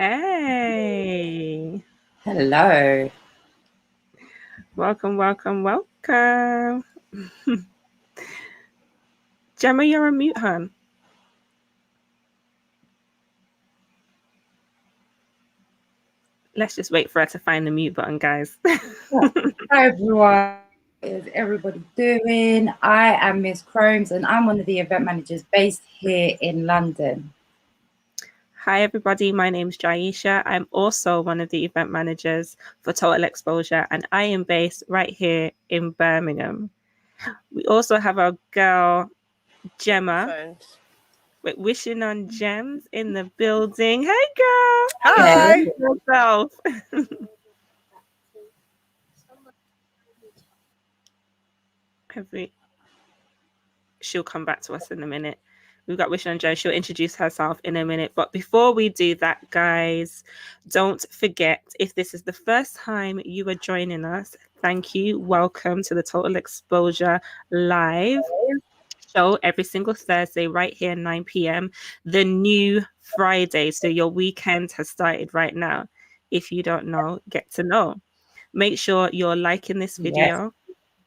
Hey, Hello. welcome. Gemma, you're on mute, hon. Let's just wait for her to find the mute button, guys. Hi everyone. What is everybody doing? I am Miss Chromes and I'm one of the event managers based here in London. Hi, everybody. My name's Jaisha. I'm also one of the event managers for Total Exposure, and I am based right here in Birmingham. We also have our girl, Gemma. We're wishing on gems in the building. Hey, girl. Hey. Hi. Yourself. She'll come back to us in a minute. We've got Wish on Joe. She'll introduce herself in a minute. But before we do that, guys, don't forget, if this is the first time you are joining us, thank you. Welcome to the Total Exposure Live show every single Thursday right here, 9 p.m. The new Friday. So your weekend has started right now. If you don't know, get to know. Make sure you're liking this Yes. video,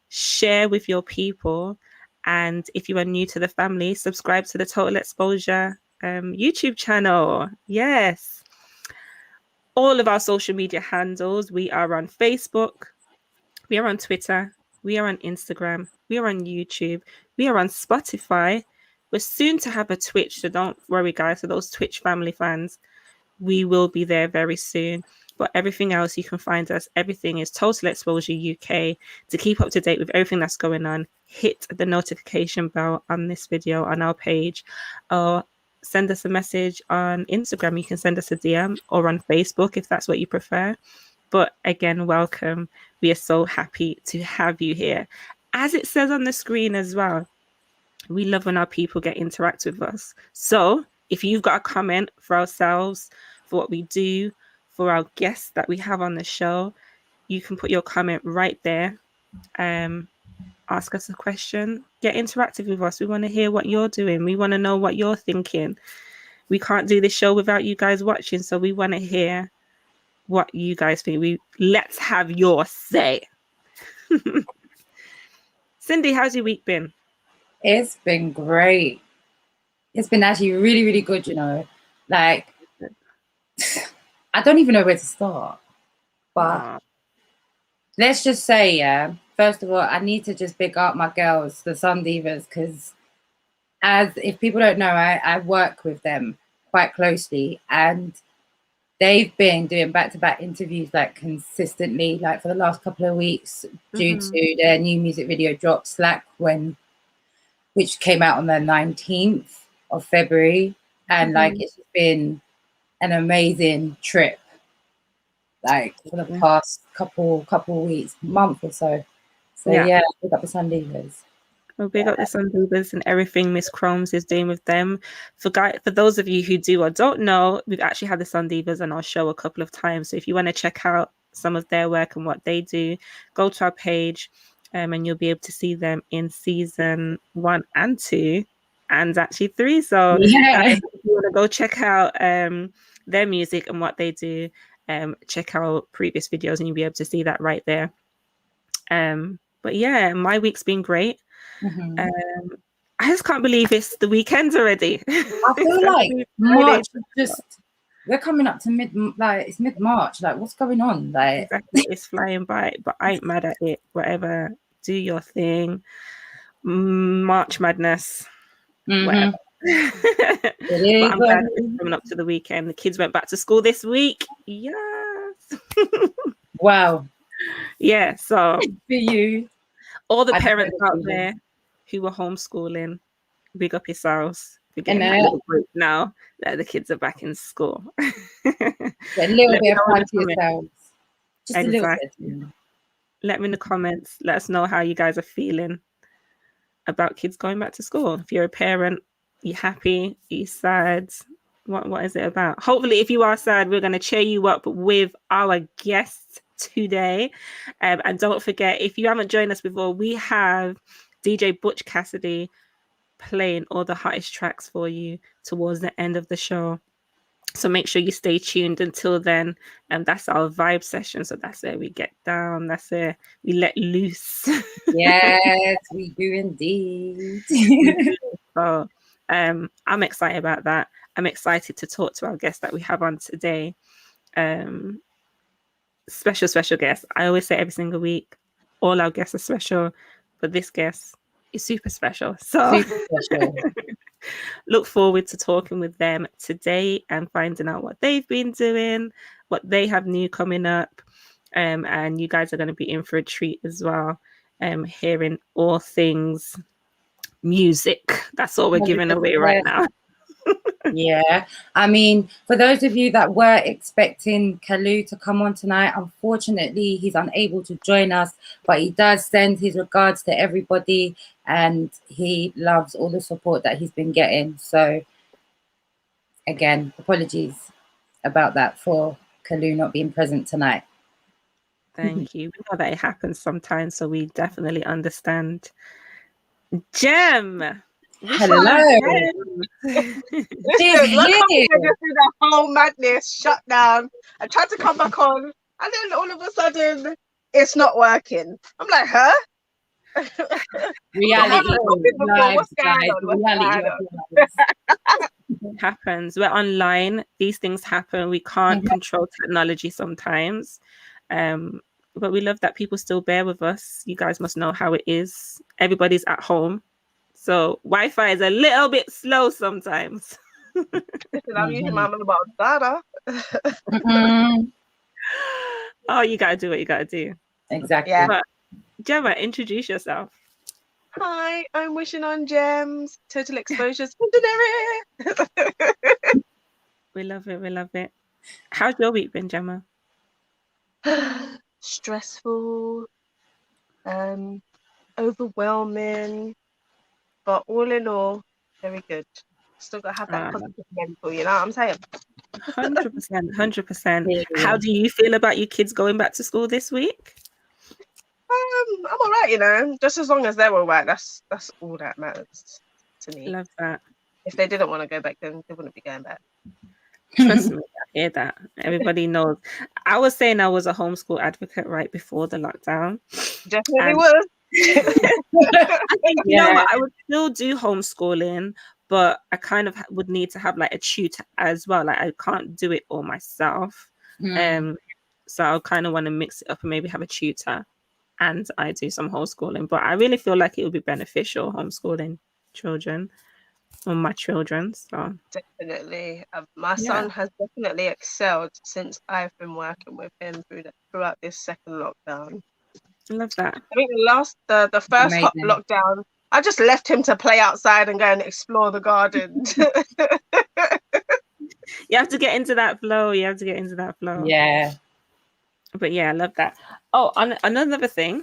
share with your people, and if you are new to the family, subscribe to the Total Exposure YouTube channel. Yes. All of our social media handles, we are on Facebook, we are on Twitter, we are on Instagram, we are on YouTube, we are on Spotify. We're soon to have a Twitch, so don't worry, guys. For those Twitch family fans, we will be there very soon. But everything else, you can find us. Everything is Total Exposure UK. To keep up to date with everything that's going on, hit the notification bell on this video on our page, or send us a message on Instagram. You can send us a DM, or on Facebook if that's what you prefer. But again, welcome. We are so happy to have you here. As it says on the screen as well, we love when our people get interact with us. So if you've got a comment for ourselves, for what we do, for our guests that we have on the show, you can put your comment right there. Ask us a question, get interactive with us. We want to hear what you're doing. We want to know what you're thinking. We can't do this show without you guys watching, so we want to hear what you guys think. Let's have your say. Cindy, how's your week been? It's been great. It's been actually really, really good, Like, I don't even know where to start. But let's just say, yeah, first of all, I need to just big up my girls, the Sun Divas, because if people don't know, I work with them quite closely, and they've been doing back-to-back interviews like consistently, like for the last couple of weeks, due to their new music video drop Slack, which came out on the 19th of February. And like it's been an amazing trip, like for the past couple weeks, month or so. So yeah, big up the Sun Divas. Well, big up the Sun Divas and everything Miss Chromes is doing with them. For those of you who do or don't know, we've actually had the Sun Divas on our show a couple of times. So if you want to check out some of their work and what they do, go to our page, and you'll be able to see them in season 1 and 2, and actually 3. So if you want to go check out their music and what they do, check out previous videos and you'll be able to see that right there. But yeah, my week's been great. I just can't believe it's the weekend already. I feel like March we're coming up to it's mid-March. Like, what's going on? Like, exactly, it's flying by, but I ain't mad at it. Whatever, do your thing. March madness, whatever. But I'm glad it's coming up to the weekend. The kids went back to school this week. Yes. Wow. Yeah. So for you, all the parents out there who were homeschooling, big up yourselves. We're getting that little group now that the kids are back in school. A little bit of time to yourselves. Just a little bit. Let me in the comments. Let us know how you guys are feeling about kids going back to school. If you're a parent, you happy? Are you sad? What is it about? Hopefully, if you are sad, we're going to cheer you up with our guests today. And don't forget, if you haven't joined us before, we have DJ Butch Cassidy playing all the hottest tracks for you towards the end of the show. So make sure you stay tuned until then. And that's our vibe session. So that's where we get down. That's where we let loose. Yes, we do indeed. We do. So I'm excited about that. I'm excited to talk to our guest that we have on today. Special guest. I always say every single week, all our guests are special, but this guest is super special. So Super special. look forward to talking with them today and finding out what they've been doing, what they have new coming up. And you guys are going to be in for a treat as well. Hearing all things music. That's all we're giving away right now. Yeah, I mean, for those of you that were expecting KALU to come on tonight, unfortunately, he's unable to join us, but he does send his regards to everybody and he loves all the support that he's been getting. So, again, apologies about that for KALU not being present tonight. Thank you. We know that it happens sometimes, so we definitely understand. Jem. Hello. Listen, welcome to just do that whole madness shutdown. I tried to come back on, and then all of a sudden, it's not working. I'm like, huh? Reality. What's going on? It happens. We're online. These things happen. We can't control technology sometimes. But we love that people still bear with us. You guys must know how it is. Everybody's at home. So Wi-Fi is a little bit slow sometimes. Listen, I'm using my mobile data. Oh, you gotta do what you gotta do. Exactly. Yeah. But Gemma, introduce yourself. Hi, I'm Wishing on Gems, Total Exposures. We love it. We love it. How's your week been, Gemma? Stressful, overwhelming, but all in all, very good. Still gotta have that positive mental, you know what I'm saying? 100%, 100%. How do you feel about your kids going back to school this week? I'm all right, you know. Just as long as they're all right, that's all that matters to me. Love that. If they didn't want to go back, then they wouldn't be going back. Trust me, I hear that. Everybody knows. I was saying I was a homeschool advocate right before the lockdown. Definitely was. I think, you know what, I would still do homeschooling, but I kind of would need to have like a tutor as well. Like I can't do it all myself. So I kind of want to mix it up and maybe have a tutor and I do some homeschooling. But I really feel like it would be beneficial homeschooling children. On my children, so definitely my son has definitely excelled since I've been working with him throughout this second lockdown. I love that. I think the first hot lockdown, I just left him to play outside and go and explore the garden. You have to get into that flow. Yeah. But yeah, I love that. Oh, another thing,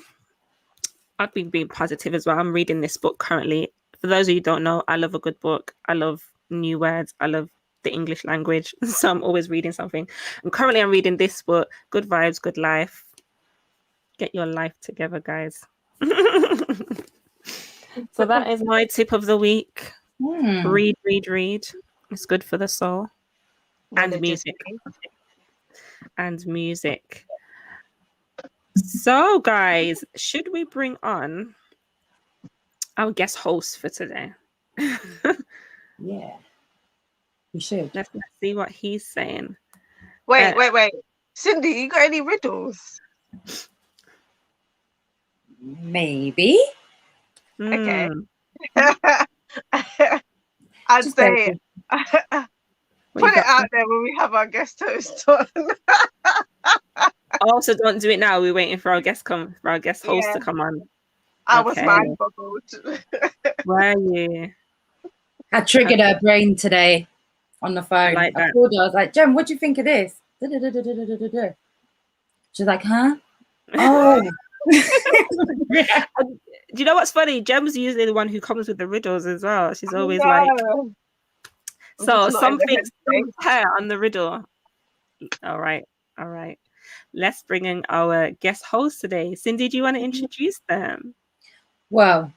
I've been being positive as well. I'm reading this book currently. For those of you who don't know, I love a good book. I love new words. I love the English language. So I'm always reading something. And currently I'm reading this book, Good Vibes, Good Life. Get your life together, guys. So that is my tip of the week. Read. It's good for the soul. And music. So, guys, should we bring on our guest host for today? Yeah, we should. Let's see what he's saying. Wait. Cindy, you got any riddles? Maybe. Okay. I'd say put it out there when we have our guest host on. Also, don't do it now. We're waiting for our guest host to come on. I was mind boggled. Where are you? I triggered her brain today on the phone. Like I called her. I was like, Jem, what do you think of this? She's like, huh? Oh. Do you know what's funny? Jem's usually the one who comes with the riddles as well. She's always like, so something's her on the riddle. All right. Let's bring in our guest host today. Cindy, do you want to introduce them? Well,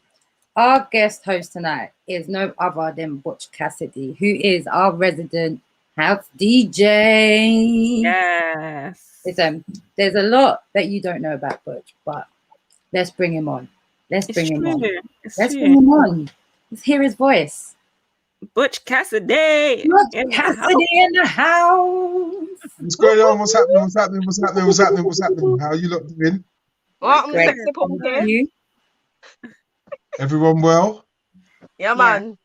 our guest host tonight is no other than Butch Cassidy, who is our resident House DJ. Yes. Listen, there's a lot that you don't know about Butch, but let's bring him on. Let's It's bring him on. true. It's Let's true. bring him on. Let's hear his voice. Butch Cassidy. Butch Cassidy in the house. What's going on? What's happening? What's happening? What's happening? What's happening? What's happening? How are you lot doing? Well, I'm Great. sexy pumpkin. You? Everyone well? Yeah, man.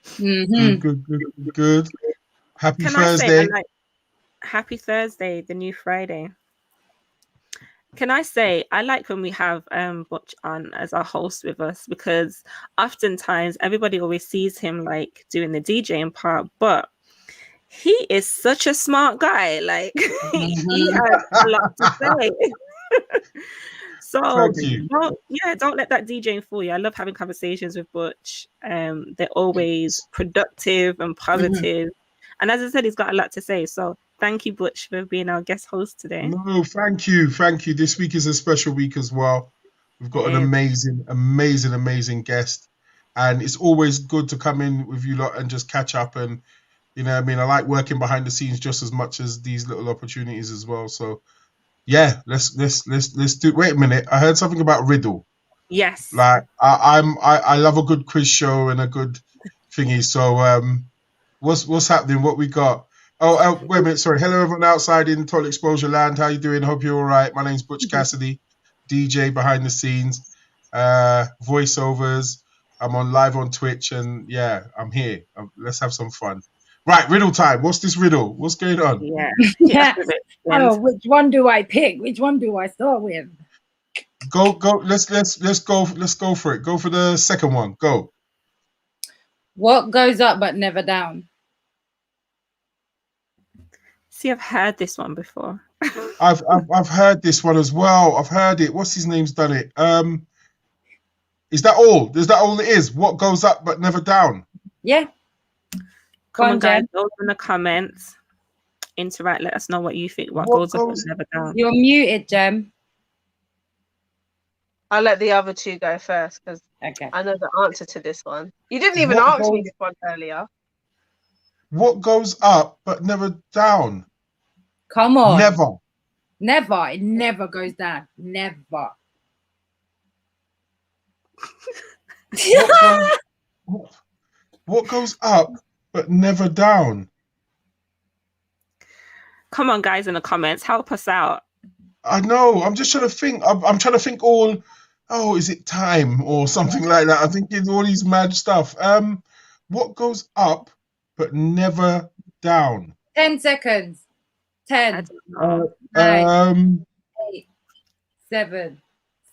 Mm-hmm. Good. Happy Can Thursday. I say, happy Thursday, the new Friday. Can I say, I like when we have Butch on as our host with us, because oftentimes everybody always sees him like doing the DJing part, but he is such a smart guy. Like he has a lot to say. So Thank you. don't let that DJing fool you. I love having conversations with Butch. They're always productive and positive. And as I said, he's got a lot to say. So thank you, Butch, for being our guest host today. No, thank you. This week is a special week as well. We've got an amazing guest. And it's always good to come in with you lot and just catch up. And, you know what I mean? I like working behind the scenes just as much as these little opportunities as well. So, yeah, let's do. Wait a minute. I heard something about Riddle. Yes. Like I love a good quiz show and a good thingy. So what's happening? What we got? Oh, wait a minute. Sorry. Hello, everyone outside in Total Exposure Land. How you doing? Hope you're all right. My name's Butch Cassidy, DJ behind the scenes, voiceovers. I'm live on Twitch, and yeah, I'm here. Let's have some fun. Right, riddle time. What's this riddle? What's going on? Yeah. Oh, which one do I pick? Which one do I start with? Go. Let's go for it. Go for the second one. Go. What goes up but never down? See, I've heard this one before. I've heard this one as well. I've heard it. What's his name's done it? Is that all? Is that all it is? What goes up but never down? Yeah. Come on, guys. Those in the comments. Interact. Let us know what you think. What goes up but never down? You're muted, Jem. I'll let the other two go first because I know the answer to this one. You didn't even ask me this one earlier. What goes up but never down? Come on. Never. It never goes down. Never. What goes up but never down? Come on, guys, in the comments. Help us out. I know. I'm just trying to think. I'm trying to think all. Oh, is it time or something like that? I'm thinking all these mad stuff. What goes up but never down? 10 seconds. 10. 9, 8, 7,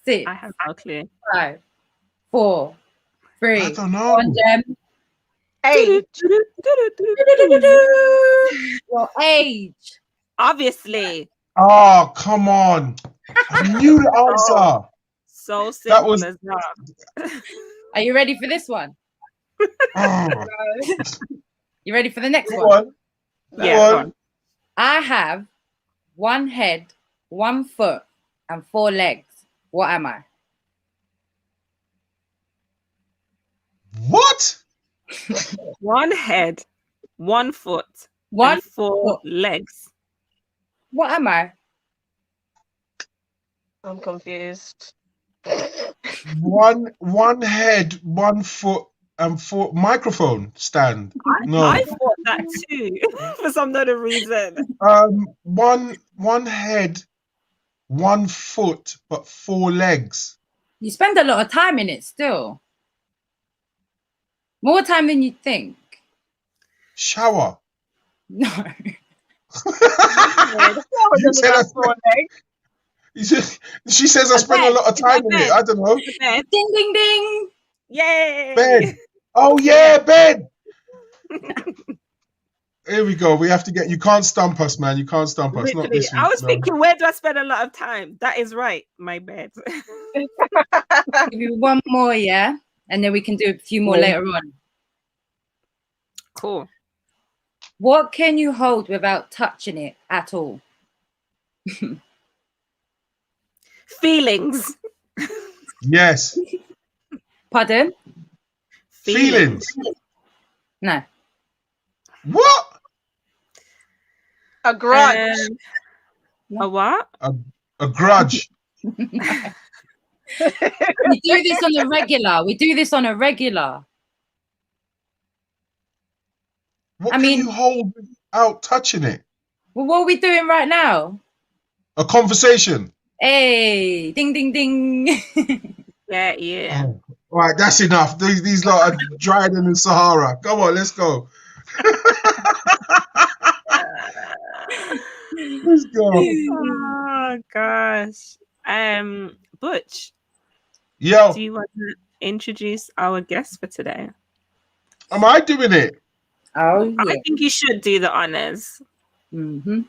6. I have no clue. 5, 4, 3. I don't know. 1, Jem. Age. Your age. Obviously. Oh, come on. I knew the answer. So simple as that. Are you ready for this one? Oh. You ready for the next Go one? on. Yeah. Go on. I have 1 head, 1 foot, and 4 legs. What am I? What? 1 head, 1 foot, 1 and 4 foot. legs. What am I? I'm confused. One head, 1 foot, and 4 microphone stand. No. I thought that too for some other reason. One head, 1 foot, but 4 legs. You spend a lot of time in it still. More time than you think. Shower. No. She says I spend a lot of time in it. I don't know. Bed. Ding, ding, ding. Yay! Bed. Oh yeah, bed. Here we go. We have to get. You can't stump us, man. You can't stump us. Not Literally, this week. I was no. thinking, where do I spend a lot of time? That is right. My bed. Give you one more, yeah? And then we can do a few more Cool. later on. Cool. What can you hold without touching it at all? Feelings. Yes. Pardon? Feelings. No. What? A grudge. A what? A grudge. We do this on a regular. We do this on a regular. What can you hold without touching it? Well, what are we doing right now? A conversation. Hey, ding, ding, ding. Yeah. Oh, all right, that's enough. These lot are drier than the Sahara. Come on, let's go. Let's go. Oh gosh. Butch. Yo. Do you want to introduce our guest for today? Am I doing it? Oh, yeah. I think you should do the honors. Mm-hmm.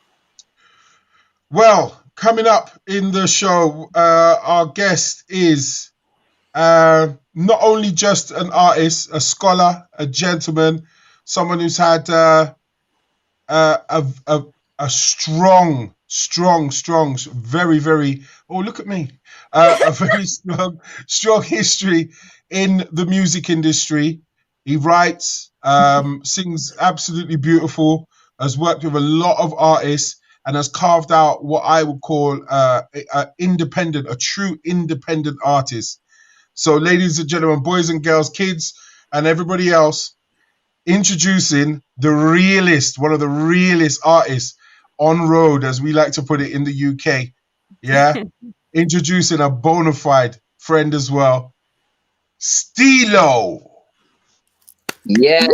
Well, coming up in the show, our guest is not only just an artist, a scholar, a gentleman, someone who's had a strong, very, very, oh, look at me, a very strong history in the music industry. He writes, sings absolutely beautiful, has worked with a lot of artists, and has carved out what I would call a true independent artist. So, ladies and gentlemen, boys and girls, kids, and everybody else, introducing the realist, one of the realest artists on road, as we like to put it in the UK. Yeah. Introducing a bona fide friend as well, Steelo. Yes.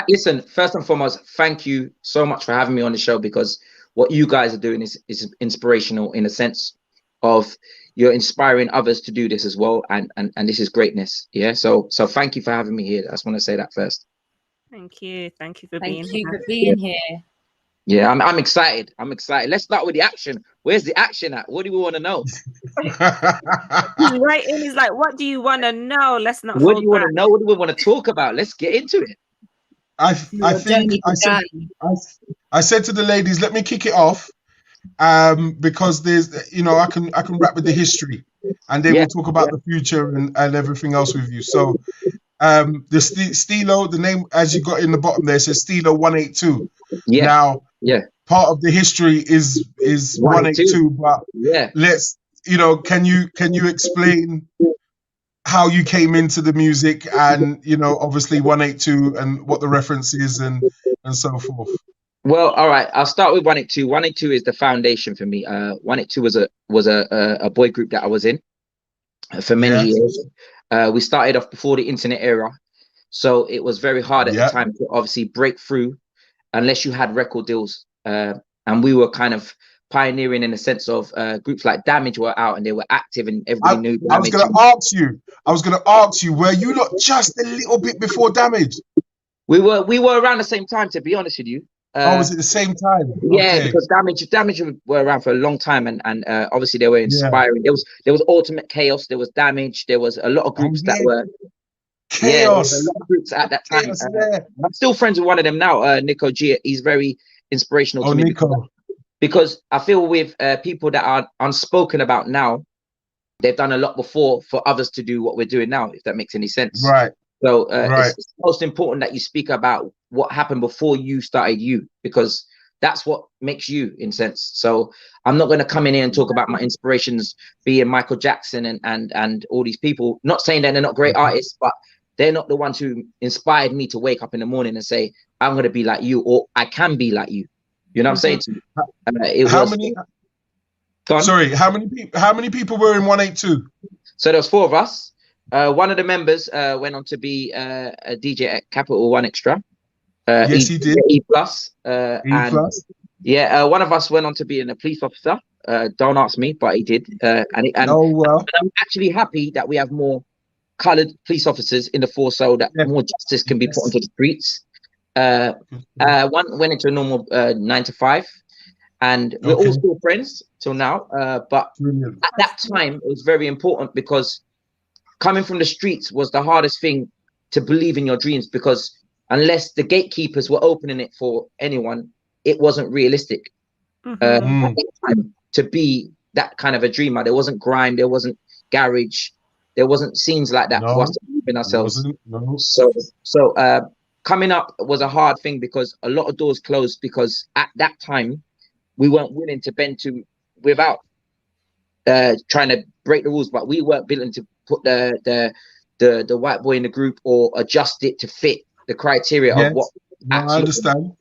Listen, first and foremost, thank you so much for having me on the show, because what you guys are doing is inspirational, in a sense of you're inspiring others to do this as well, and this is greatness. Yeah, so thank you for having me here. I just want to say that first. Thank you for being here. Yeah, I'm excited. Let's start with the action. Where's the action at? What do we want to know? He's right in. He's like, what do you want to know? Let's not. What do you want to know? What do we want to talk about? Let's get into it. I said to the ladies, let me kick it off, because there's, I can rap with the history, and they will talk about the future and everything else with you. So the Steelo, the name, as you got in the bottom there, says Steelo 182. Yeah. Now, part of the history is 182, but let's, can you explain how you came into the music, and obviously 182 and what the reference is and so forth? Well, all right, I'll start with 182. 182 is the foundation for me. 182 was a boy group that I was in for many years. We started off before the internet era, so it was very hard at the time to obviously break through unless you had record deals. And we were kind of pioneering in the sense of groups like Damage were out and they were active, and everybody knew Damage. I was gonna ask you, were you not just a little bit before Damage? We were around the same time, to be honest with you. Was it the same time? Yeah, because Damage were around for a long time, and obviously they were inspiring. There was Ultimate Chaos, there was Damage, there was a lot of groups that were Chaos. A lot of groups at that time. I'm still friends with one of them now, Nico G. He's very inspirational to me. Nico. Because I feel with people that are unspoken about now, they've done a lot before for others to do what we're doing now, if that makes any sense. Right. So it's most important that you speak about what happened before you started you, because that's what makes you, in sense. So I'm not going to come in here and talk about my inspirations being Michael Jackson and all these people. Not saying that they're not great artists, but they're not the ones who inspired me to wake up in the morning and say, I'm going to be like you, or I can be like you. You know what I'm saying to you? How many people were in 182? So there was 4 of us. One of the members went on to be a DJ at Capital One Extra. Yes, he did. E plus. One of us went on to be a police officer. Don't ask me, but he did. And I'm actually happy that we have more coloured police officers in the force, so that more justice can be put onto the streets. One went into a normal 9 to 5, and we're all still friends till now. But at that time, it was very important, because coming from the streets was the hardest thing to believe in your dreams, because unless the gatekeepers were opening it for anyone, it wasn't realistic at that time to be that kind of a dreamer. There wasn't grime, there wasn't garage, there wasn't scenes like that for us to believe in ourselves. coming up was a hard thing because a lot of doors closed because at that time we weren't willing to bend to without trying to break the rules, but we weren't willing to put the white boy in the group or adjust it to fit the criteria of what. No, I understand.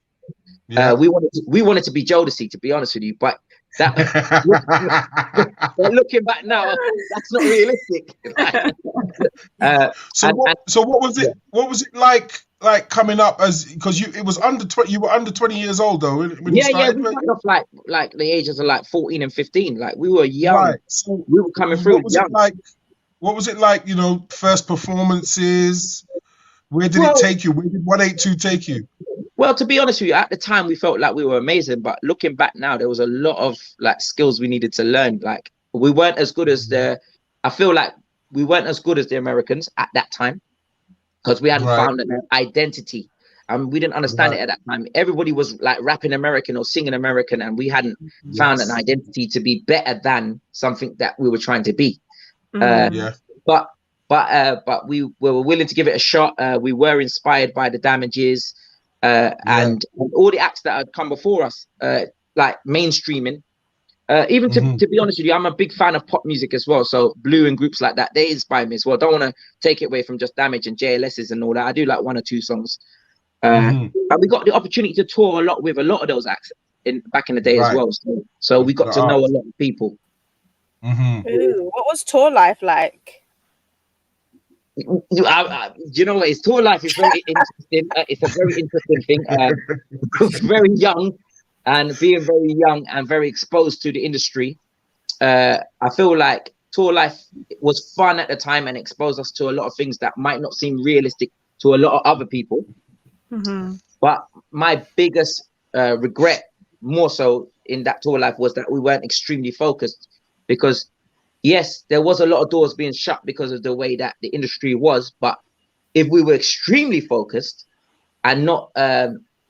We wanted to be Jodeci, to be honest with you, but that looking back now, that's not realistic. So what was it? What was it like coming up as, because it was under 20? You were under 20 years old though when you started. We started off like the ages of like 14 and 15. Like we were young. Right. So we were coming through. What was it like? You know, first performances. Where did it take you? Where did 182 take you? Well, to be honest with you, at the time we felt like we were amazing, but looking back now, there was a lot of like skills we needed to learn. Like we weren't as good as I feel like we weren't as good as the Americans at that time because we hadn't found an identity and we didn't understand it at that time. Everybody was like rapping American or singing American, and we hadn't found an identity to be better than something that we were trying to be. But we were willing to give it a shot. We were inspired by the Damages. And all the acts that had come before us, like mainstreaming. Even to be honest with you, I'm a big fan of pop music as well. So Blue and groups like that, they inspire me as well. Don't want to take it away from just Damage and JLS's and all that. I do like 1 or 2 songs. And we got the opportunity to tour a lot with a lot of those acts back in the day as well. So we got to know a lot of people. Ooh, what was tour life like? You know what? His tour life is very interesting. It's a very interesting thing. Very young, and being very young and very exposed to the industry. I feel like tour life was fun at the time and exposed us to a lot of things that might not seem realistic to a lot of other people. But my biggest regret, more so in that tour life, was that we weren't extremely focused, because yes, there was a lot of doors being shut because of the way that the industry was. But if we were extremely focused and not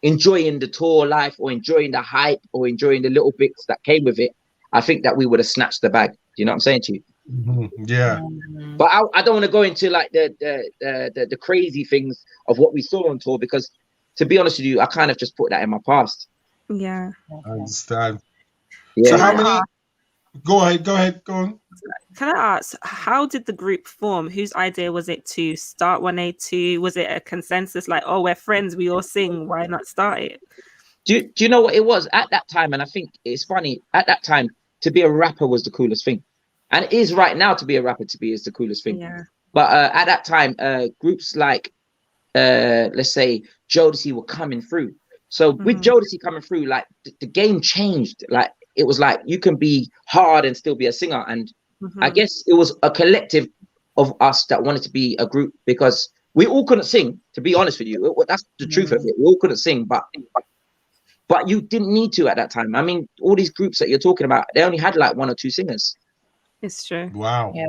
enjoying the tour life or enjoying the hype or enjoying the little bits that came with it, I think that we would have snatched the bag. Do you know what I'm saying to you? Yeah. But I don't want to go into like the crazy things of what we saw on tour, because to be honest with you, I kind of just put that in my past. Yeah. I understand. Yeah. So how many? Go on. Can I ask, how did the group form? Whose idea was it to start 182? Was it a consensus like, oh, we're friends, we all sing, why not start it? Do you know what it was at that time? And I think it's funny, at that time, to be a rapper was the coolest thing. And it is right now to be a rapper is the coolest thing. Yeah. But at that time, groups like, let's say, Jodeci were coming through. So with Jodeci coming through, like the game changed. Like it was like you can be hard and still be a singer. And I guess it was a collective of us that wanted to be a group, because we all couldn't sing, to be honest with you. That's the truth of it. We all couldn't sing, but you didn't need to at that time. I mean, all these groups that you're talking about, they only had like 1 or 2 singers. It's true. Wow. Yeah.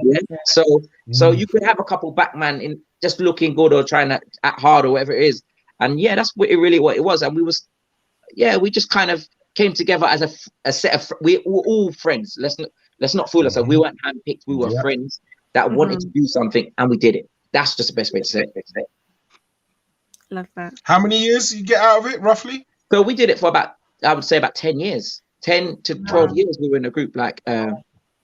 So you could have a couple backman in just looking good or trying to act hard or whatever it is. And yeah, that's what it was. And we just kind of came together as a set of, we were all friends. Let's not fool ourselves. We weren't handpicked. We were friends that wanted to do something, and we did it. That's just the best way to say it. Love that. How many years did you get out of it, roughly? So we did it for about 10 years. 10 to 12 years we were in a group, like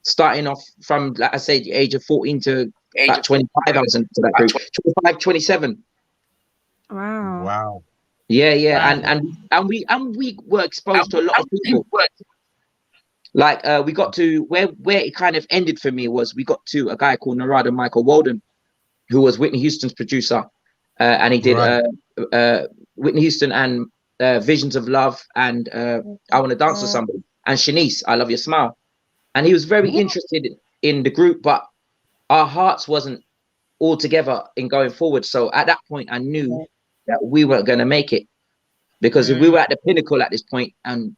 starting off from, like I say, the age of 14 to about 25. I was into that group. 25, 27. Wow. Yeah. And we were exposed to a lot of people. Like we got to where it kind of ended for me was we got to a guy called Narada Michael Walden, who was Whitney Houston's producer, and he did Whitney Houston and Visions of Love and I Want to Dance with Somebody, and Shanice, I Love Your Smile. And he was very interested in the group, but our hearts wasn't all together in going forward. So at that point, I knew that we weren't going to make it, because if we were at the pinnacle at this point and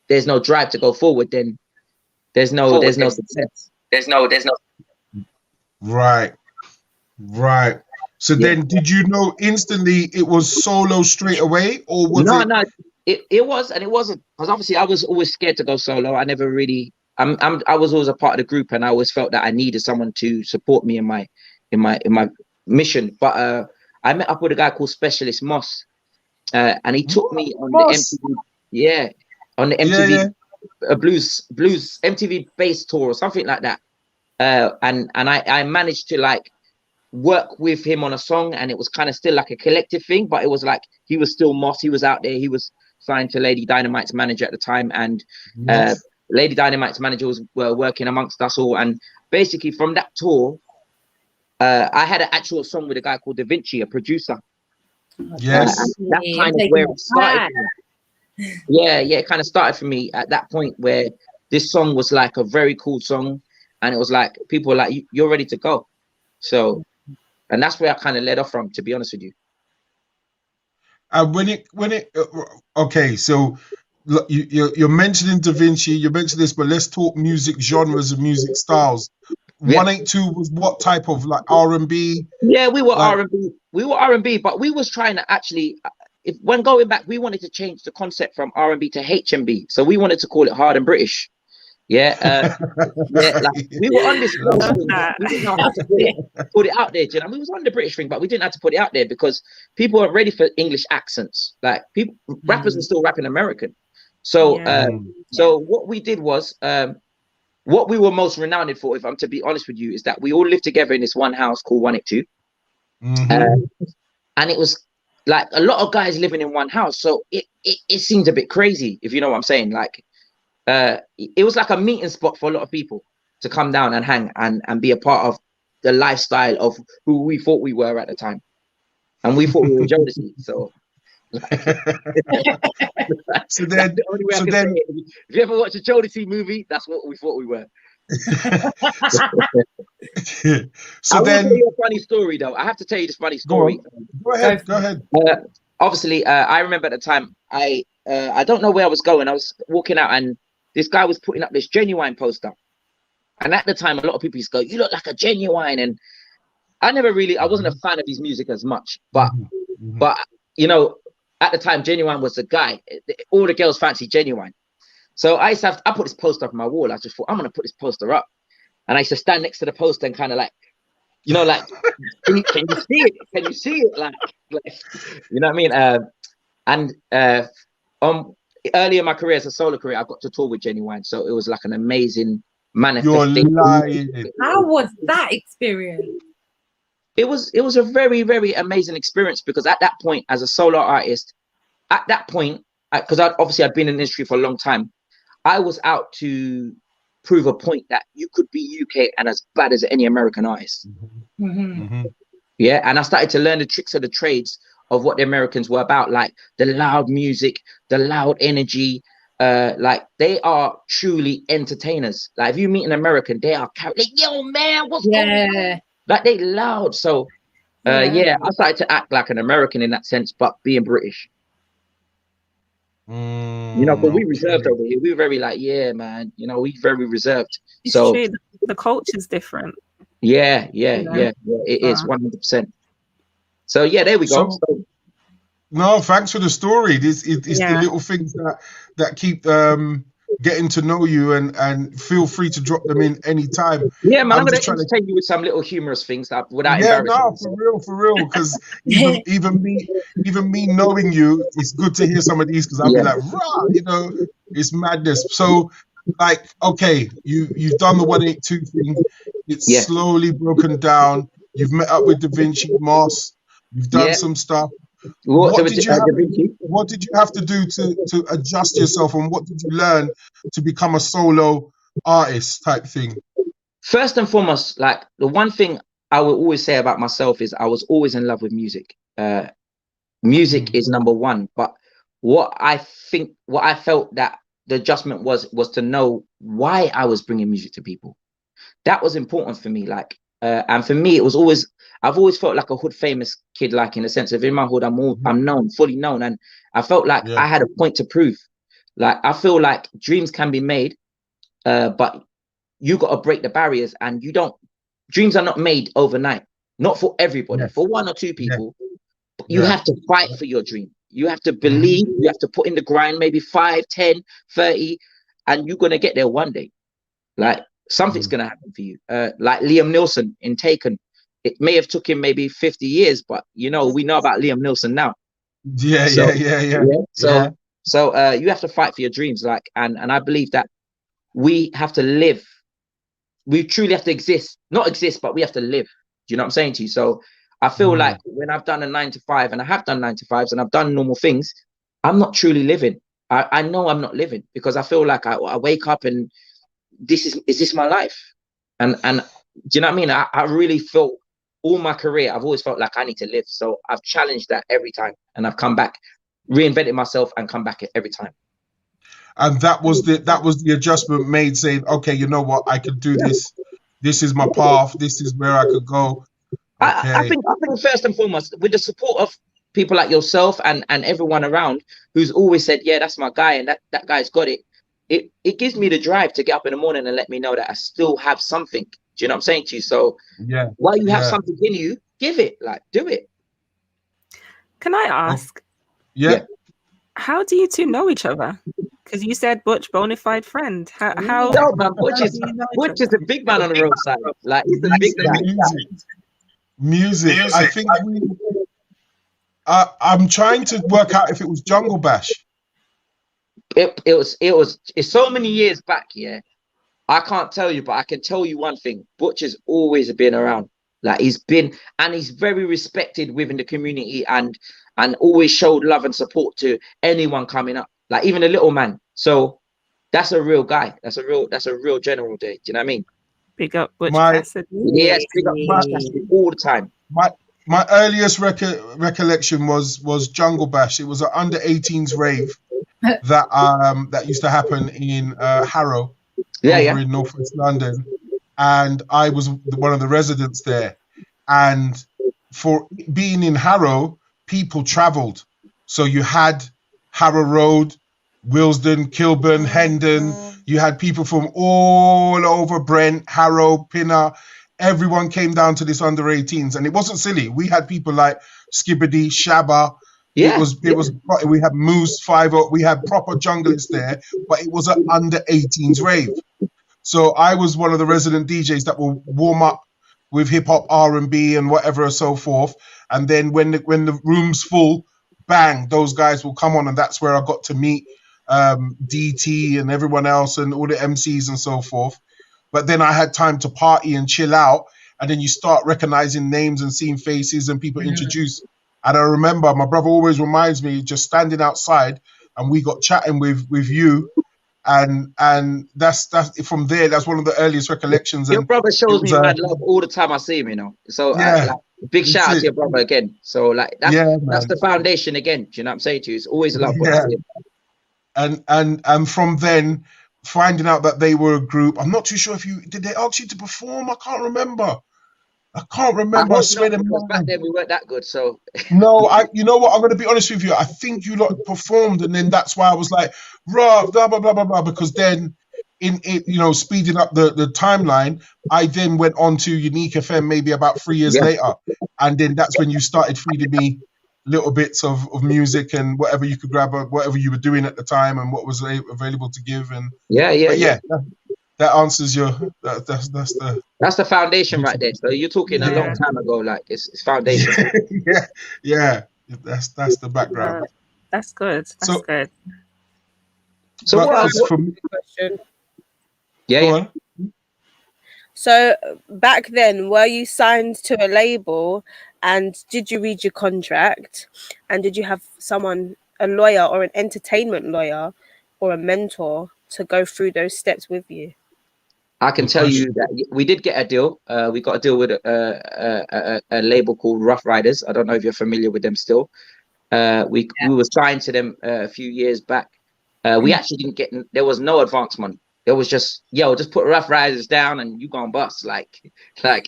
there's no drive to go forward, then there's no success. There's no. Right. So then, did you know instantly it was solo straight away, or was it? No. It was, and it wasn't, because obviously I was always scared to go solo. I never really. I was always a part of the group, and I always felt that I needed someone to support me in my mission. But I met up with a guy called Specialist Moss, and he took me on Moss. the MTV, on the MTV blues MTV bass tour or something like that. And I managed to like work with him on a song, and it was kind of still like a collective thing, but it was like he was still Moss. He was out there. He was signed to Lady Dynamite's manager at the time, and Lady Dynamite's manager was working amongst us all. And basically from that tour, I had an actual song with a guy called Da Vinci, a producer. Yes. That's kind of where it started. It kind of started for me at that point, where this song was like a very cool song, and it was like people were like, you're ready to go. So, and that's where I kind of led off from, to be honest with you. Okay, so you're mentioning Da Vinci, you mentioned this, but let's talk music genres and music styles. 182 was what type of, like, R&B? Yeah, we were R&B. We were R&B, but we was trying to actually, when going back, we wanted to change the concept from R&B to H&B. So we wanted to call it Hard and British. Like we were on this thing. We didn't know how to put it out there, you know? We was on the British thing, but we didn't have to put it out there because people are ready for English accents. Like rappers are still rapping American. So so what we did was what we were most renowned for, if I'm to be honest with you, is that we all lived together in this one house called 182. And it was like a lot of guys living in one house. So it seemed a bit crazy, if you know what I'm saying. Like it was like a meeting spot for a lot of people to come down and hang and be a part of the lifestyle of who we thought we were at the time. And we thought we were Jodeci. So so then if you ever watch a Jodeci movie, that's what we thought we were. So I then will tell you a funny story though. I have to tell you this funny story. Go ahead. Obviously, I remember at the time I don't know where I was going. I was walking out and this guy was putting up this Genuine poster. And at the time, a lot of people used to go, "You look like a Genuine." And I wasn't a fan of his music as much, but you know, at the time, Genuine was the guy. All the girls fancy Genuine. So I put this poster up on my wall. I just thought, I'm going to put this poster up. And I used to stand next to the poster and kind of like, you know, like, can you see it? Can you see it? Like you know what I mean? Early in my career, as a solo career, I got to tour with Genuine. So it was like an amazing manifestation. You're lying. How was that experience? It was a very, very amazing experience because at that point, as a solo artist, at that point, because obviously I'd been in the industry for a long time, I was out to prove a point that you could be UK and as bad as any American artist. Yeah, and I started to learn the tricks of the trades of what the Americans were about, like the loud music, the loud energy. Like they are truly entertainers. Like if you meet an American, they are like, yo man, what's going on? Like they loud. So I started to act like an American in that sense, but being British. You know, but we reserved over here. We were very like, yeah, man. You know, we very reserved. It's true. The culture's different. Yeah. It is 100%. So yeah, there we go. No, thanks for the story. It's the little things that keep getting to know you, and feel free to drop them in any time. Yeah, man, I'm going to entertain you with some little humorous things that without embarrassing. No, for real, because even me knowing you, it's good to hear some of these because I'll be like, rah, you know, it's madness. So, like, okay, you've done the 182 thing. It's slowly broken down. You've met up with Da Vinci, Moss. You've done some stuff. What did you have to do to adjust yourself, and what did you learn to become a solo artist type thing? First and foremost, like the one thing I will always say about myself is I was always in love with music. Music is number one, but what I felt that the adjustment was to know why I was bringing music to people. That was important for me. Like, and for me, I've always felt like a hood famous kid, like in the sense of in my hood, I'm known, fully known. And I felt like I had a point to prove. Like, I feel like dreams can be made, but you got to break the barriers, and dreams are not made overnight, not for everybody, for one or two people. You have to fight for your dream. You have to believe, you have to put in the grind, maybe 5, 10, 30, and you're going to get there one day. Like, something's going to happen for you. Like Liam Neeson in Taken. It may have took him maybe 50 years, but you know, we know about Liam Neeson now. Yeah, So, yeah. So you have to fight for your dreams, like, and I believe that we have to live. We truly have to exist, not exist, but we have to live. Do you know what I'm saying to you? So I feel like when I've done a 9 to 5, and I have done 9 to 5s, and I've done normal things, I'm not truly living. I know I'm not living, because I feel like I wake up and is this my life? And do you know what I mean? I really felt all my career, I've always felt like I need to live. So I've challenged that every time, and I've come back, reinvented myself, and come back every time. And that was the adjustment made, saying, okay, you know what, I could do this. This is my path. This is where I could go. Okay. I think first and foremost, with the support of people like yourself and everyone around who's always said, yeah, that's my guy, and that guy's got it. It gives me the drive to get up in the morning and let me know that I still have something. Do you know what I'm saying to you? So yeah, while you have something in you, give it, like, do it. Can I ask? Yeah. How do you two know each other? Because you said Butch, bona fide friend. How? No, man, Butch is a big man on the roadside. Like, he's the big guy. Music. I think I'm trying to work out if it was Jungle Bash. It's so many years back. Yeah, I can't tell you, but I can tell you one thing: Butch has always been around. Like, he's very respected within the community, and always showed love and support to anyone coming up, like even a little man. So that's a real guy. That's a real general day. Do you know what I mean? Big up Butch Cassidy. Yes, big up Butch Cassidy all the time. My earliest recollection was Jungle Bash. It was an under-18s rave that used to happen in Harrow, in Northwest London, and I was one of the residents there. And for being in Harrow, people travelled. So you had Harrow Road, Willesden, Kilburn, Hendon. You had people from all over, Brent, Harrow, Pinner. Everyone came down to this under 18s, and it wasn't silly. We had people like Skibbity, Shabba. Yeah, we had Moose, 5-0. We had proper junglers there, but it was an under 18s rave. So I was one of the resident DJs that will warm up with hip hop, R&B, and whatever and so forth. And then when the room's full, bang, those guys will come on, and that's where I got to meet DT and everyone else and all the MCs and so forth. But then I had time to party and chill out, and then you start recognizing names and seeing faces and people introduce. And I remember my brother always reminds me, just standing outside, and we got chatting with you, and that's from there. That's one of the earliest recollections. Your brother shows me mad love all the time I see him, you know. So big shout out to your brother again. So like that's the foundation again. Do you know what I'm saying to you? It's always love. And from then, finding out that they were a group. I'm not too sure if did they ask you to perform? I can't remember. I swear to God. Back then we weren't that good, so no. You know what? I'm going to be honest with you. I think you lot performed, and then that's why I was like, blah blah blah blah blah. Because then, speeding up the timeline, I then went on to Unique FM maybe about 3 years later, and then that's when you started feeding me little bits of music and whatever you could grab, whatever you were doing at the time, and what was available to give. And that answers your that's the foundation right there. So you're talking a long time ago, like it's foundation. That's the background. That's good. That's good. So what else? Question. Yeah. So back then, were you signed to a label, and did you read your contract, and did you have a lawyer or an entertainment lawyer or a mentor to go through those steps with you? I can tell you that we did get a deal. We got a deal with a label called Rough Riders. I don't know if you're familiar with them still. We were signed to them a few years back. We actually didn't get. There was no advance money. It was just, just put Rough Riders down and you gonna bust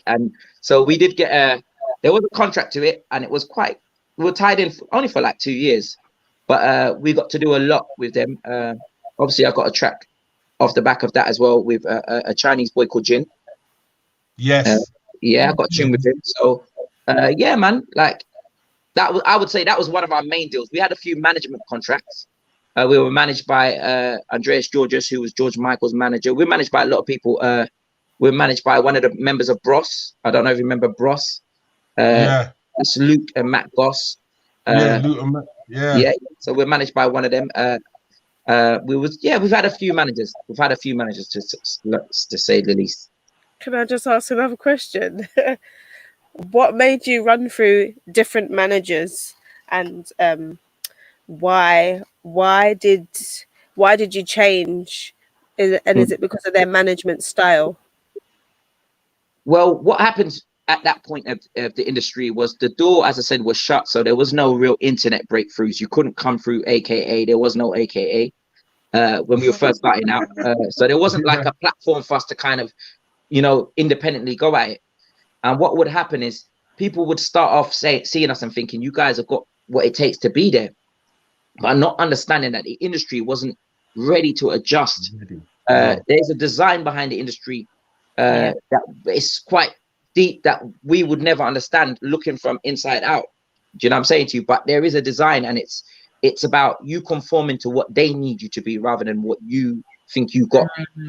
and so we did get there was a contract to it, and it was we were tied in only for like 2 years, but we got to do a lot with them. Obviously I got a track off the back of that as well with a Chinese boy called Jin. Yes. I got a tune with him. So man, like I would say that was one of our main deals. We had a few management contracts. We were managed by Andreas Georges, who was George Michael's manager. We were managed by a lot of people. We were managed by one of the members of Bros. I don't know if you remember Bros. That's Luke and Matt Goss. Luton. Yeah. So we're managed by one of them. We've had a few managers. We've had a few managers to say the least. Can I just ask another question? What made you run through different managers, and why did you change? Is it because of their management style? Well, what happened at that point of the industry was the door, as I said, was shut. So there was no real internet breakthroughs. You couldn't come through AKA. There was no AKA when we were first starting out. So there wasn't like a platform for us to kind of, independently go at it. And what would happen is people would start off seeing us and thinking, you guys have got what it takes to be there, but not understanding that the industry wasn't ready to adjust. There's a design behind the industry that it's quite deep that we would never understand looking from inside out. Do you know what I'm saying to you? But there is a design, and it's about you conforming to what they need you to be rather than what you think you got.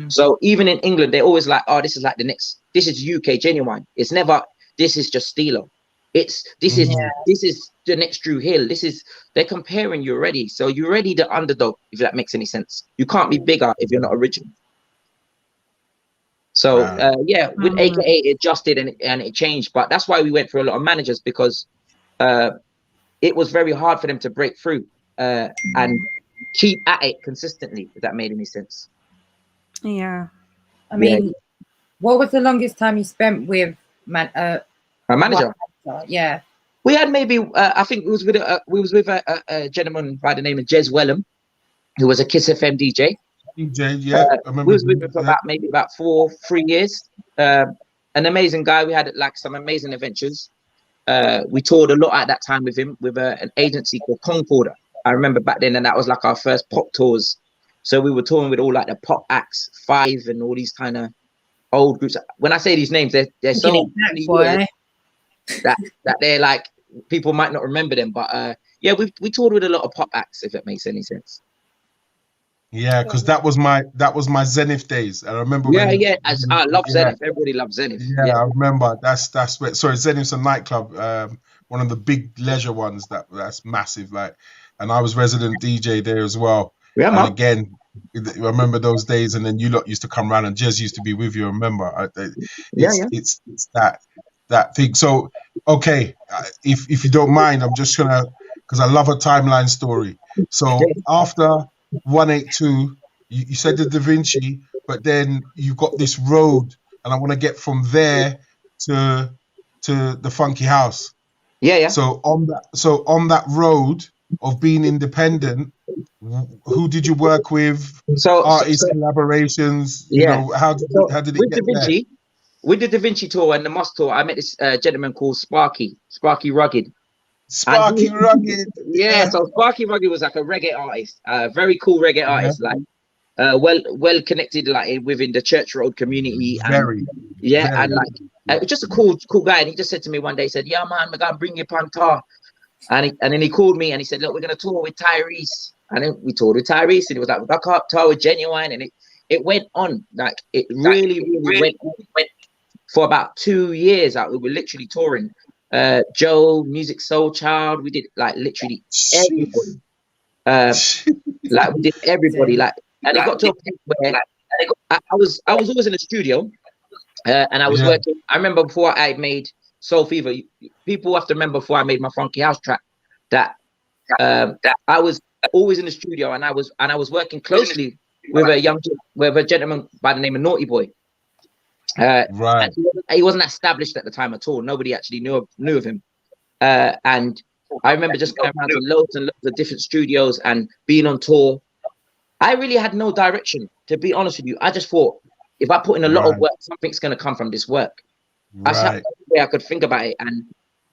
So even in England, they're always like, oh, this is like this is UK genuine. It's never, this is just Steelo. This is the next Drew Hill. They're comparing you already. So you're already the underdog, if that makes any sense. You can't be bigger if you're not original. So with AKA it adjusted and it changed, but that's why we went through a lot of managers, because it was very hard for them to break through and keep at it consistently, if that made any sense. Yeah. I mean, what was the longest time you spent with a manager? Yeah. We had maybe I think we was with a gentleman by the name of Jez Wellham, who was a Kiss FM DJ. We was with him for about 3 years. An amazing guy. We had like some amazing adventures. We toured a lot at that time with him with an agency called Concorder. I remember back then, and that was like our first pop tours. So we were touring with all like the pop acts, Five, and all these kind of old groups. When I say these names, they're so that they're like, people might not remember them, but we toured with a lot of pop acts, if it makes any sense. Yeah, because that was my Zenith days. I remember. I love Zenith. Everybody loves Zenith. Yeah, I remember. That's where. Sorry, Zenith's a nightclub, one of the big leisure ones that's massive. Like, and I was resident DJ there as well. Yeah, and again, I remember those days. And then you lot used to come around, and Jez used to be with you. Remember? It's that thing. So okay, if you don't mind, I'm just gonna, because I love a timeline story. So after 182, you said the Da Vinci, but then you've got this road, and I want to get from there to the Funky House. Yeah. So on that road of being independent, who did you work with? Artist collaborations. You know, how did it get there? With the Da Vinci tour and the Moss tour, I met this gentleman called Sparky Rugged. Sparky Rugged. Yeah, so Sparky Rugged was like a reggae artist, very cool reggae artist, like well connected, like within the Church Road community. And like just a cool guy. And he just said to me one day, he said, "Yeah, man, we're gonna bring you on tour." And then he called me and he said, "Look, we're gonna tour with Tyrese." And then we toured with Tyrese, and it was like, "We got tour with Genuine," and it went on, like it really went for about 2 years. Like, we were literally touring. Joe, Music Soul Child, we did like literally everybody. Like we did everybody. Like, and it got to a point where I was always in the studio, and I was working. I remember before I made Soul Fever, people have to remember before I made my Funky House track that I was always in the studio, and I was working closely with a gentleman by the name of Naughty Boy. Right. He wasn't established at the time at all. Nobody actually knew of him. And I remember just going around to loads and loads of different studios and being on tour. I really had no direction, to be honest with you. I just thought, if I put in a lot of work, something's going to come from this work. That's the way I could think about it. And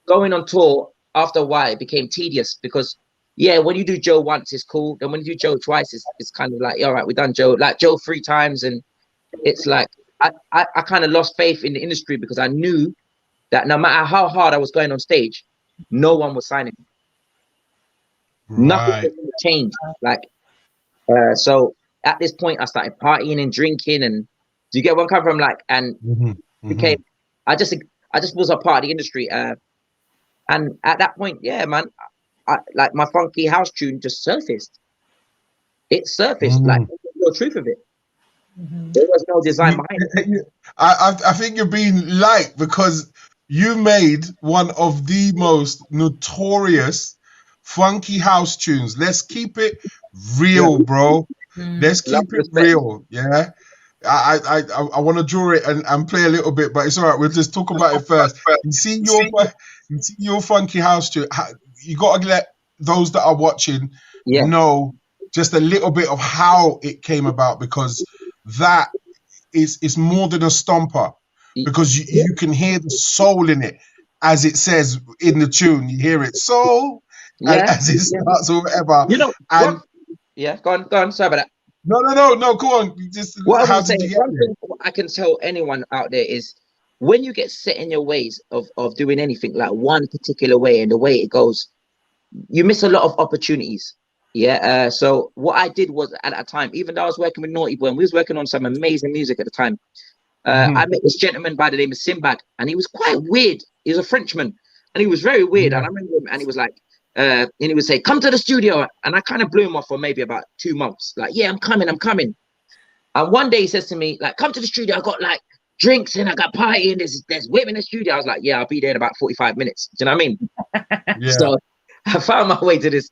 going on tour, after a while, it became tedious because, when you do Joe once, it's cool. Then when you do Joe twice, it's kind of like, all right, we done Joe. Like Joe 3 times. And it's like, I kind of lost faith in the industry because I knew that no matter how hard I was going on stage, no one was signing me. Nothing was going to change. Like, so at this point, I started partying and drinking, and do you get where I'm coming from? Like, and became, I just was a part of the industry. And at that point, man, like my funky house tune just surfaced. It surfaced, like there's no truth of it. There was no design behind it. I think you're being light because you made one of the most notorious funky house tunes. Let's keep it real, bro. Let's keep it real. Yeah. I want to draw it and play a little bit, but it's all right. We'll just talk about it first. You see your funky house tune. You got to let those that are watching know just a little bit of how it came about, because that is more than a stomper, because you can hear the soul in it, as it says in the tune. You hear it soul, as it starts or whatever. You know, and go on. Sorry about that. No, go on. Just how did you get one thing I can tell anyone out there is, when you get set in your ways of doing anything like one particular way and the way it goes, you miss a lot of opportunities. Yeah. So what I did was, at that time, even though I was working with Naughty Boy and we was working on some amazing music at the time, I met this gentleman by the name of Sinbad, and he was quite weird. He was a Frenchman, and he was very weird. And I remember him, and he was like, and he would say, "Come to the studio," and I kind of blew him off for maybe about 2 months. Like, yeah, I'm coming. And one day he says to me, like, "Come to the studio. I got like drinks and I got party and there's women in the studio." I was like, "Yeah, I'll be there in about 45 minutes." Do you know what I mean? So I found my way to this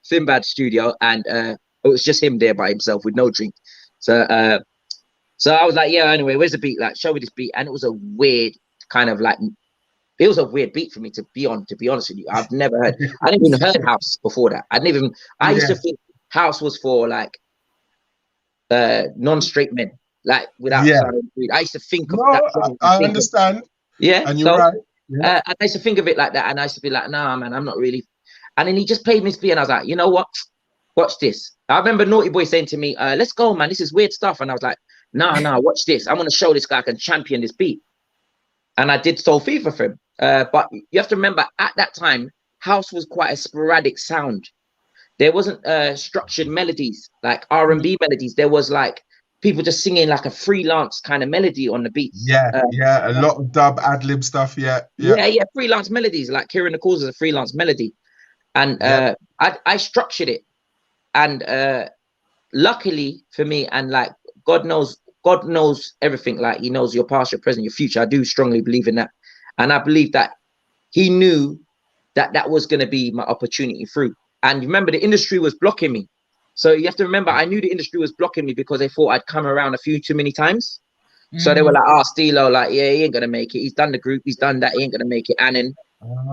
Sinbad studio, and it was just him there by himself with no drink. So I was like, "Yeah, anyway, where's the beat? Like, show me this beat." And it was a weird kind of like, it was a weird beat for me to be honest with you. I've never heard, I didn't even heard house before that. I used to think house was for like non-straight men, like without sounding weird. I used to think of that. I understand. And you're right. I used to think of it like that, and I used to be like, "Nah, man, I'm not really." And then he just played me this beat, and I was like, "You know what? Watch this." I remember Naughty Boy saying to me, "Let's go, man. This is weird stuff." And I was like, "Nah, watch this. I'm gonna show this guy I can champion this beat." And I did Soul Fever for him. But you have to remember, at that time, house was quite a sporadic sound. There wasn't structured melodies like R&B melodies. There was like people just singing like a freelance kind of melody on the beats. A lot of dub ad-lib stuff. Freelance melodies, like Kieran the Cause is a freelance melody. And I structured it, and luckily for me, and like God knows everything. Like he knows your past, your present, your future. I do strongly believe in that, and I believe that he knew that was going to be my opportunity through. And remember, the industry was blocking me. So you have to remember, I knew the industry was blocking me because they thought I'd come around a few too many times. So they were like, "Oh, Steelo, like, yeah, he ain't gonna make it. He's done the group, he's done that, he ain't gonna make it." And then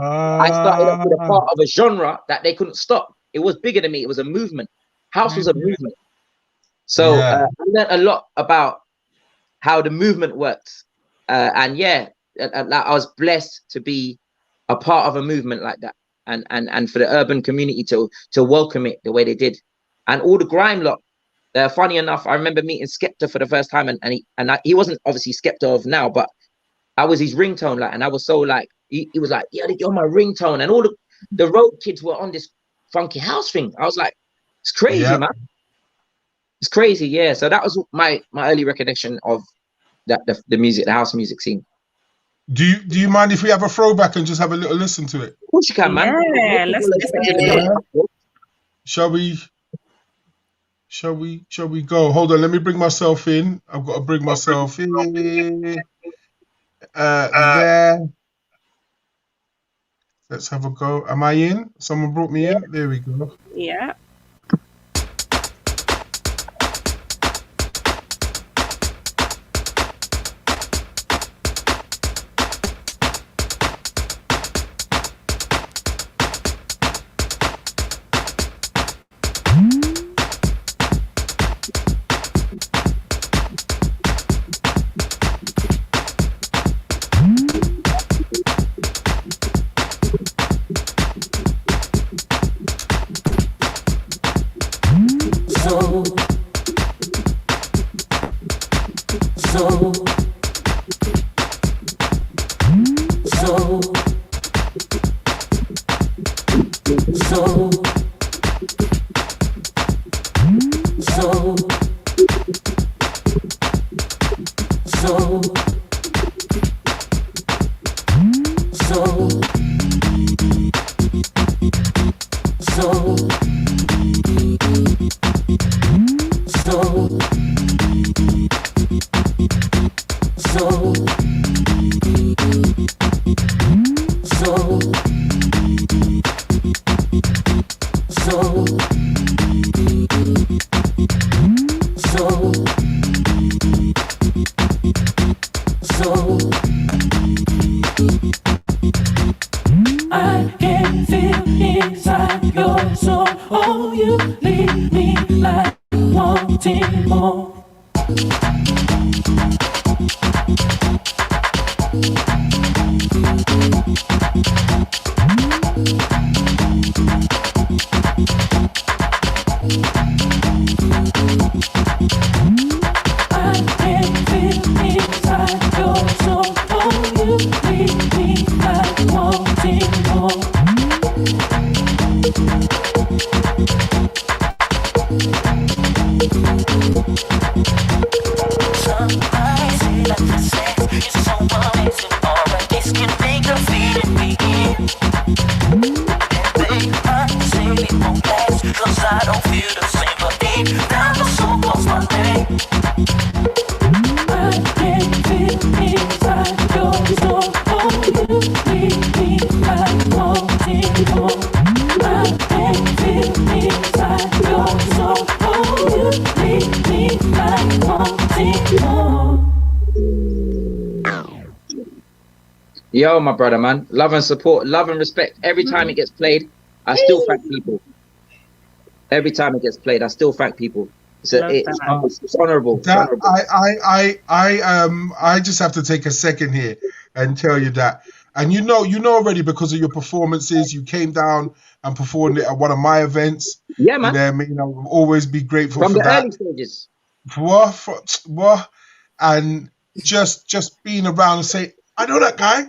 I started up with a part of a genre that they couldn't stop. It was bigger than me. It was a movement. House was a movement. So I learned a lot about how the movement works. And I was blessed to be a part of a movement like that, and for the urban community to welcome it the way they did. And all the grime lot. Funny enough, I remember meeting Skepta for the first time, and he wasn't obviously Skepta of now, but I was his ringtone, like, and I was so like, he was like, "Yeah, you're my ringtone," and all the road kids were on this funky house thing. I was like, it's crazy, man. It's crazy, yeah. So that was my early recognition of the music, the house music scene. Do you mind if we have a throwback and just have a little listen to it? Of course you can, man. Yeah, let's listen to it. Shall we go? Hold on, let me bring myself in. I've got to bring myself in. There. Let's have a go. Am I in? Someone brought me in. There we go. Yeah. you leave me like wanting more. I can feel inside your soul. Oh, you leave me like wanting more. Somebody say that the sex is so amazing, alright, this can make a feeling begin. And babe, I say it won't last, 'cause I don't feel the same, but deep down the soul calls my name. I can feel inside your soul, oh, you leave me like wanting more. I can feel inside your soul, oh, you leave me like wanting more. Yo, my brother, man. Love and support, love and respect. Every time it gets played, I still thank people. Every time it gets played, I still thank people. It's honorable. It's honorable. I just have to take a second here and tell you that, and you know already because of your performances, you came down and performed it at one of my events. Yeah, man. I'll always be grateful From for the that. early stages. And just being around and say, I know that guy.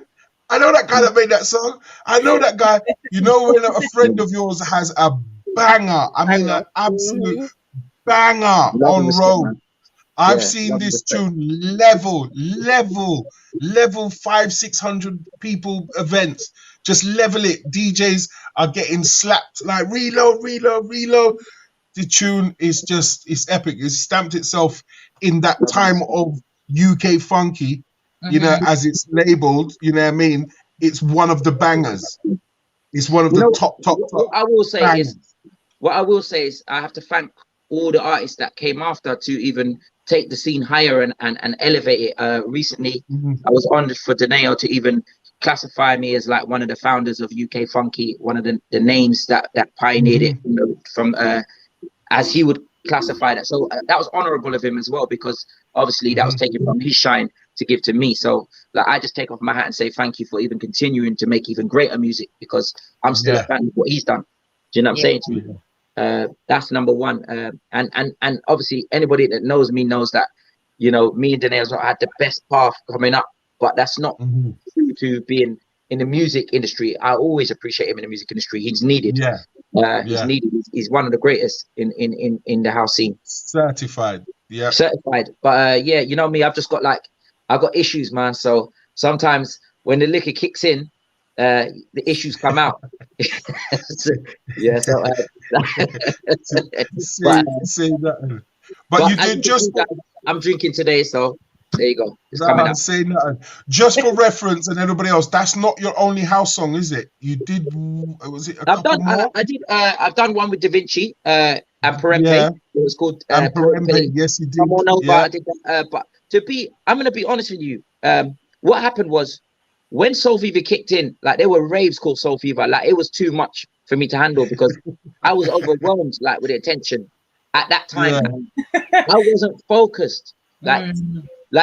I know that guy that made that song. I know that guy. You know when a friend of yours has a banger, I mean an absolute banger on road. I've seen this tune level 500-600 people events. Just level it. DJs are getting slapped like reload. The tune is it's epic. It's stamped itself in that time of UK funky, you know, as it's labeled, you know what I mean? It's one of the bangers. It's one of the top. What I will say is I have to thank all the artists that came after to even take the scene higher and elevate it. Recently, I was honored for Deneo to even classify me as like one of the founders of UK funky, one of the names that pioneered it, you know, from as he would classify that. So that was honorable of him as well, because obviously that was taken from his shine to give to me. So like I just take off my hat and say thank you for even continuing to make even greater music, because I'm still a fan of what he's done. Do you know what I'm saying to you? That's number one. And obviously anybody that knows me knows that, you know, me and Danae's not had the best path coming up, but that's not true to being in the music industry. I always appreciate him in the music industry. He's needed. He's needed. He's one of the greatest in the house scene. Certified. Certified. But yeah, you know me, I've got issues, man. So sometimes when the liquor kicks in, the issues come out. But you did just. I'm drinking today, so there you go. It's coming out. Say nothing. Just for reference, and everybody else, that's not your only house song, is it? You did. Was it? I've done one with Da Vinci and Perempe. Yeah. It was called Perempe. Yes, you did. Come on over. I did that. But I'm gonna be honest with you. What happened was when Soul Fever kicked in, like there were raves called Soul Fever. Like it was too much for me to handle because I was overwhelmed, like with the attention at that time. I wasn't focused. Like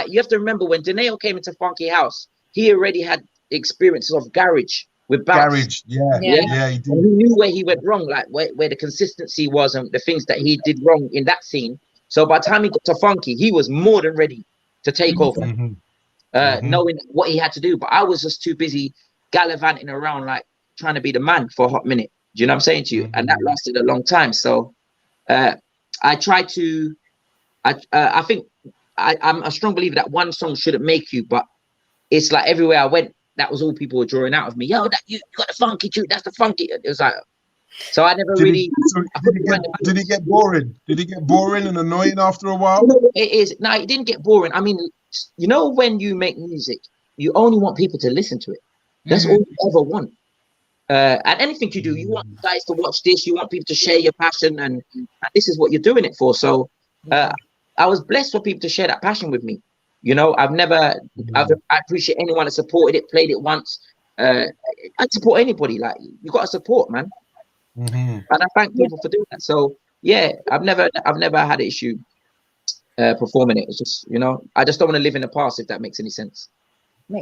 you have to remember when Deneo came into Funky House, he already had experiences of garage with bounce. Garage, he did. And he knew where he went wrong, like where the consistency was and the things that he did wrong in that scene. So by the time he got to Funky, he was more than ready to take over, knowing what he had to do. But I was just too busy gallivanting around, like trying to be the man for a hot minute. Do you know what I'm saying to you? And that lasted a long time. So I tried to, I think I'm a strong believer that one song shouldn't make you, but it's like everywhere I went, that was all people were drawing out of me. Yo, that you got the funky tune, that's the funky. It was like, so I never did it get boring? Did it get boring and annoying after a while? It didn't get boring. I mean, you know, when you make music, you only want people to listen to it. That's all you ever want. And anything you do, you want guys to watch this, you want people to share your passion, and this is what you're doing it for. So I was blessed for people to share that passion with me. You know, I appreciate anyone that supported it, played it once. I'd support anybody. Like, you got to support, man. and I thank people for doing that. So yeah, I've never had an issue performing it. It's just, you know, I just don't want to live in the past, if that makes any sense.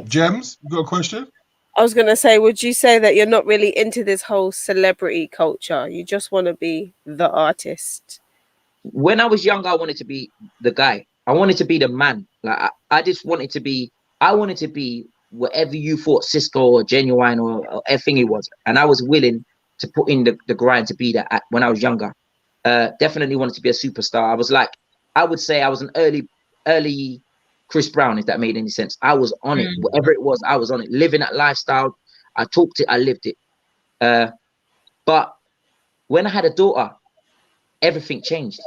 Gems, you got a question? I was going to say, would you say that you're not really into this whole celebrity culture? You just want to be the artist? When I was younger, I wanted to be the guy. I wanted to be the man. Like I just wanted to be. I wanted to be whatever you thought Cisco or Genuine or everything it was, and I was willing to put in the grind to be that when I was younger. Definitely wanted to be a superstar. I was like, I would say I was an early Chris Brown, if that made any sense. I was on it. Whatever it was, I was on it. Living that lifestyle. I talked it. I lived it. But when I had a daughter, everything changed.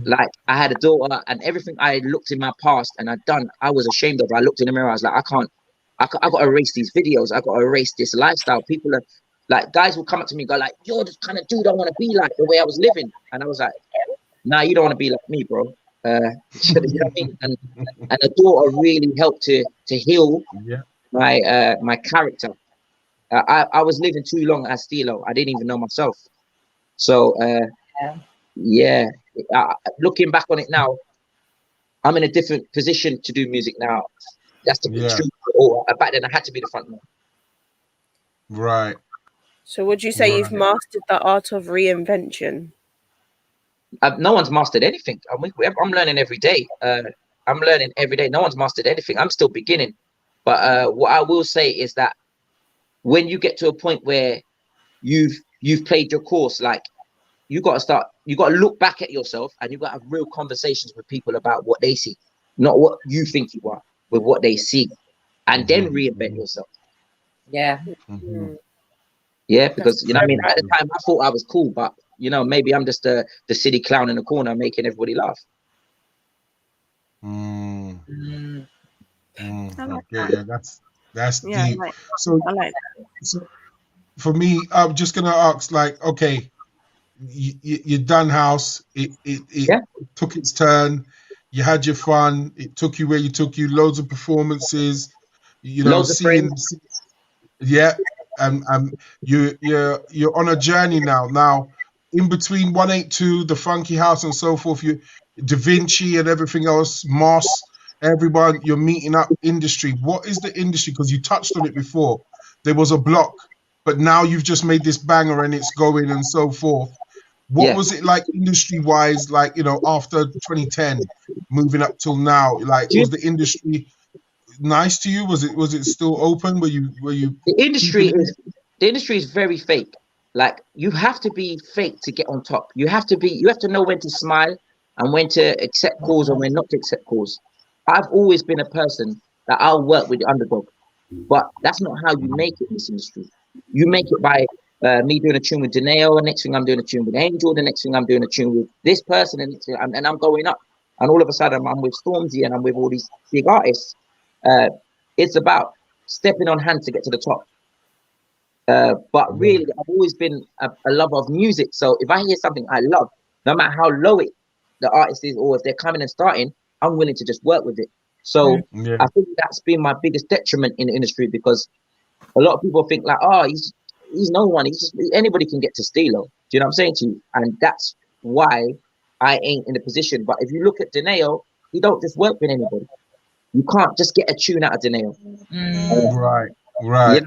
Like I had a daughter, and everything I looked in my past and I'd done, I was ashamed of. I looked in the mirror. I was like, I got to erase these videos. I got to erase this lifestyle. People are like, guys will come up to me and go like, you're the kind of dude I want to be like, the way I was living. And I was like, nah, you don't want to be like me, bro. You know what I mean? And a daughter really helped to heal my character. I was living too long as Steelo. I didn't even know myself. So looking back on it now, I'm in a different position to do music now. That's the truth. Or back then I had to be the front man. Right. So would you say you've mastered the art of reinvention? No one's mastered anything. I'm learning every day. I'm learning every day. No one's mastered anything. I'm still beginning. But what I will say is that when you get to a point where you've played your course, like you got to look back at yourself, and you've got to have real conversations with people about what they see, not what you think you are, with what they see, and then reinvent yourself. Yeah. Yeah, because you know what I mean, at the time I thought I was cool, but you know, maybe I'm just the city clown in the corner making everybody laugh. Yeah, that's Yeah, deep. I like that. So for me, I'm just gonna ask, like, okay, you done house. It took its turn. You had your fun. It took you where you took you. Loads of performances. You know, you're on a journey now. Now, in between 182, the Funky House, and so forth, Da Vinci and everything else, Moss, everyone, you're meeting up industry. What is the industry? Because you touched on it before. There was a block, but now you've just made this banger and it's going and so forth. What was it like industry-wise, like, you know, after 2010, moving up till now? Like, was the industry nice to you? Was it still open? Were you the industry is very fake. Like, you have to be fake to get on top. You have to know when to smile and when to accept calls and when not to accept calls. I've always been a person that I'll work with the underdog, but that's not how you make it in this industry. You make it by me doing a tune with Deneo, the next thing I'm doing a tune with Angel, the next thing I'm doing a tune with this person, and I'm going up. And all of a sudden I'm with Stormzy and I'm with all these big artists. It's about stepping on hand to get to the top. But really, I've always been a lover of music. So if I hear something I love, no matter how low the artist is, or if they're coming and starting, I'm willing to just work with it. So I think that's been my biggest detriment in the industry, because a lot of people think like, oh, he's no one. Anybody can get to Steelo. Do you know what I'm saying to you? And that's why I ain't in the position. But if you look at Deneo, he don't just work with anybody. You can't just get a tune out of Deneo. Right.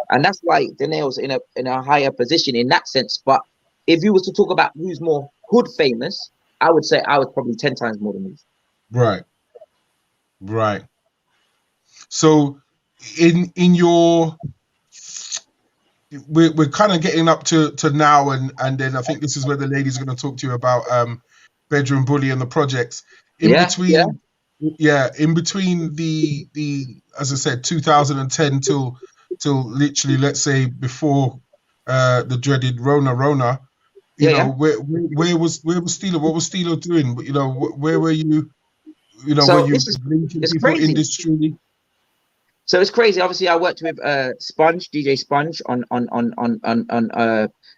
And that's why Deneo's in a higher position in that sense. But if you was to talk about who's more hood famous, I would say I was probably 10 times more than me. Right. So in your, we're kind of getting up to now, and then I think this is where the ladies are going to talk to you about Bedroom Bully and the projects in between the as I said, 2010 till literally, let's say, before the dreaded Rona. You know, where was Steelo? What was Steelo doing? You know, where were you? You know, so were you it's people crazy. industry? So it's crazy. Obviously, I worked with DJ Sponge on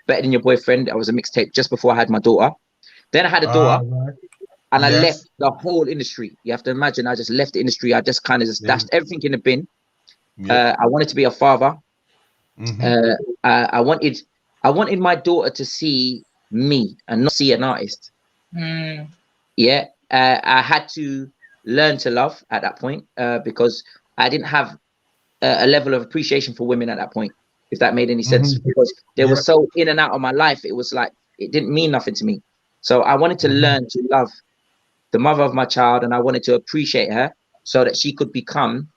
Better Than Your Boyfriend. I was a mixtape just before I had my daughter. Then I had a daughter, and I left the whole industry. You have to imagine, I just left the industry. I just kind of dashed everything in the bin. I wanted to be a father. I wanted I wanted my daughter to see me and not see an artist. Yeah, I had to learn to love at that point because I didn't have a level of appreciation for women at that point, if that made any sense, because they were so in and out of my life. It was like, it didn't mean nothing to me. So I wanted to learn to love the mother of my child, and I wanted to appreciate her so that she could become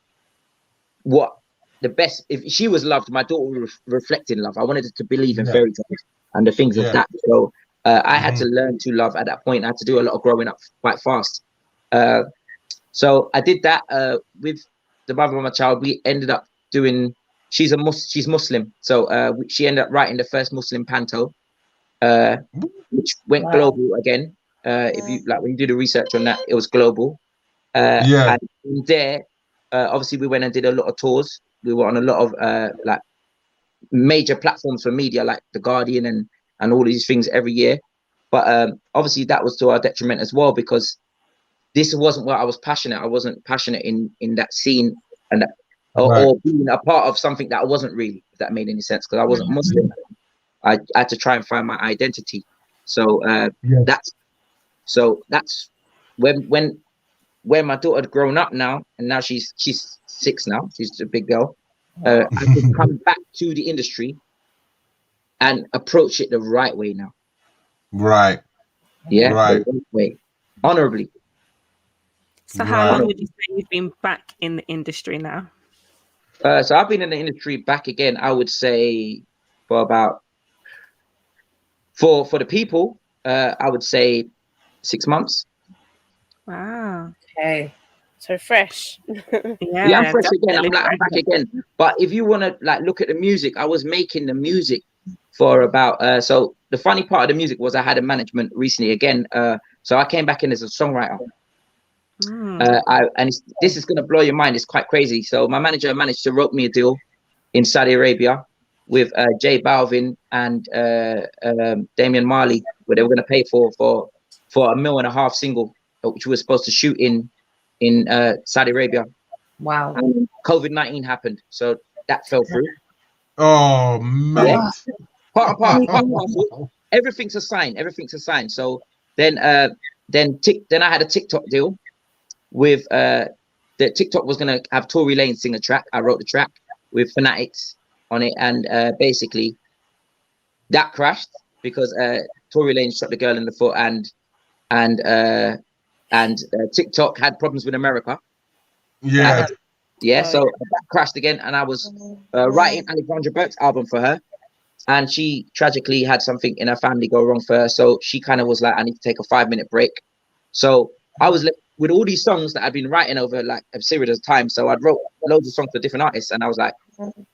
what the best. If she was loved, my daughter would reflect in love. I wanted her to believe in fairy tales and the things of that. So I had to learn to love at that point. I had to do a lot of growing up quite fast. So I did that with the mother of my child. We ended up doing, she's Muslim. So she ended up writing the first Muslim panto, which went global again. If you like, when you do the research on that, it was global. And from there, obviously we went and did a lot of tours. We were on a lot of like major platforms for media, like The Guardian and all these things every year. But obviously that was to our detriment as well, because this wasn't what I was passionate. I wasn't passionate in that scene and that, or being a part of something that I wasn't really, if that made any sense, because I wasn't Muslim. I had to try and find my identity. So that's when my daughter had grown up now, and now she's 6 now. She's a big girl. I could come back to the industry and approach it the right way now. Right. Yeah. Right. The right way. Honorably. So how long would you say you've been back in the industry now? So I've been in the industry back again, I would say for about, for the people, I would say 6 months. Wow. Okay. So fresh. Yeah, I'm fresh again. I'm back again. But if you want to like look at the music, I was making the music for about so the funny part of the music was I had a management recently again. So I came back in as a songwriter. This is gonna blow your mind. It's quite crazy. So my manager managed to rope me a deal in Saudi Arabia with J Balvin and Damian Marley, where they were gonna pay for $1.5 million single, which we were supposed to shoot in Saudi Arabia. Wow. And COVID-19 happened, so that fell through. Oh man. Part and parcel. Everything's a sign. Everything's a sign. So then I had a TikTok deal with the TikTok was gonna have Tory Lanez sing a track. I wrote the track with Fanatics on it, and basically that crashed because Tory Lanez shot the girl in the foot, and TikTok had problems with America. Yeah. So that crashed again, and I was writing Alexandra Burke's album for her, and she tragically had something in her family go wrong for her. So she kind of was like, I need to take a 5-minute break. So I was left with all these songs that I'd been writing over like a series of time. So I'd wrote loads of songs for different artists, and I was like,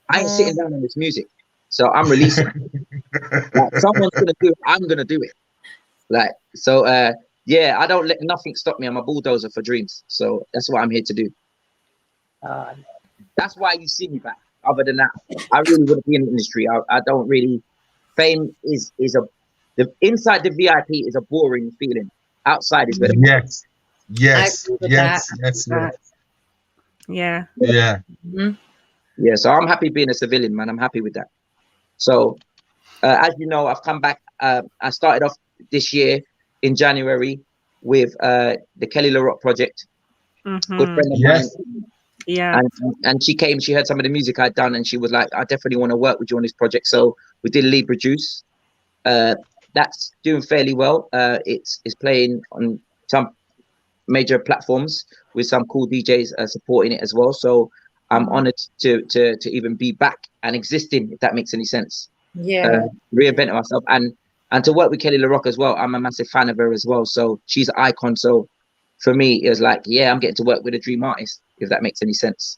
I ain't sitting down on this music. So I'm releasing. Like, someone's gonna do it. I'm gonna do it. Like, so yeah, I don't let nothing stop me. I'm a bulldozer for dreams. So that's what I'm here to do. That's why you see me back. Other than that, I really wouldn't be in the industry. I don't really. Fame is the inside the VIP is a boring feeling. Outside is better. Yes. Yeah. Yeah. So I'm happy being a civilian, man. I'm happy with that. So as you know, I've come back. I started off this year in January with the Kelly LaRock project. Good friend of mine. Yeah. And she came, she heard some of the music I'd done, and she was like, I definitely want to work with you on this project. So we did lead produce. That's doing fairly well. It's playing on some major platforms with some cool DJs supporting it as well. So I'm honored to even be back and existing, if that makes any sense. Yeah. Reinventing myself and to work with Kelly LaRock as well. I'm a massive fan of her as well. So she's an icon. So for me, it was like, yeah, I'm getting to work with a dream artist, if that makes any sense.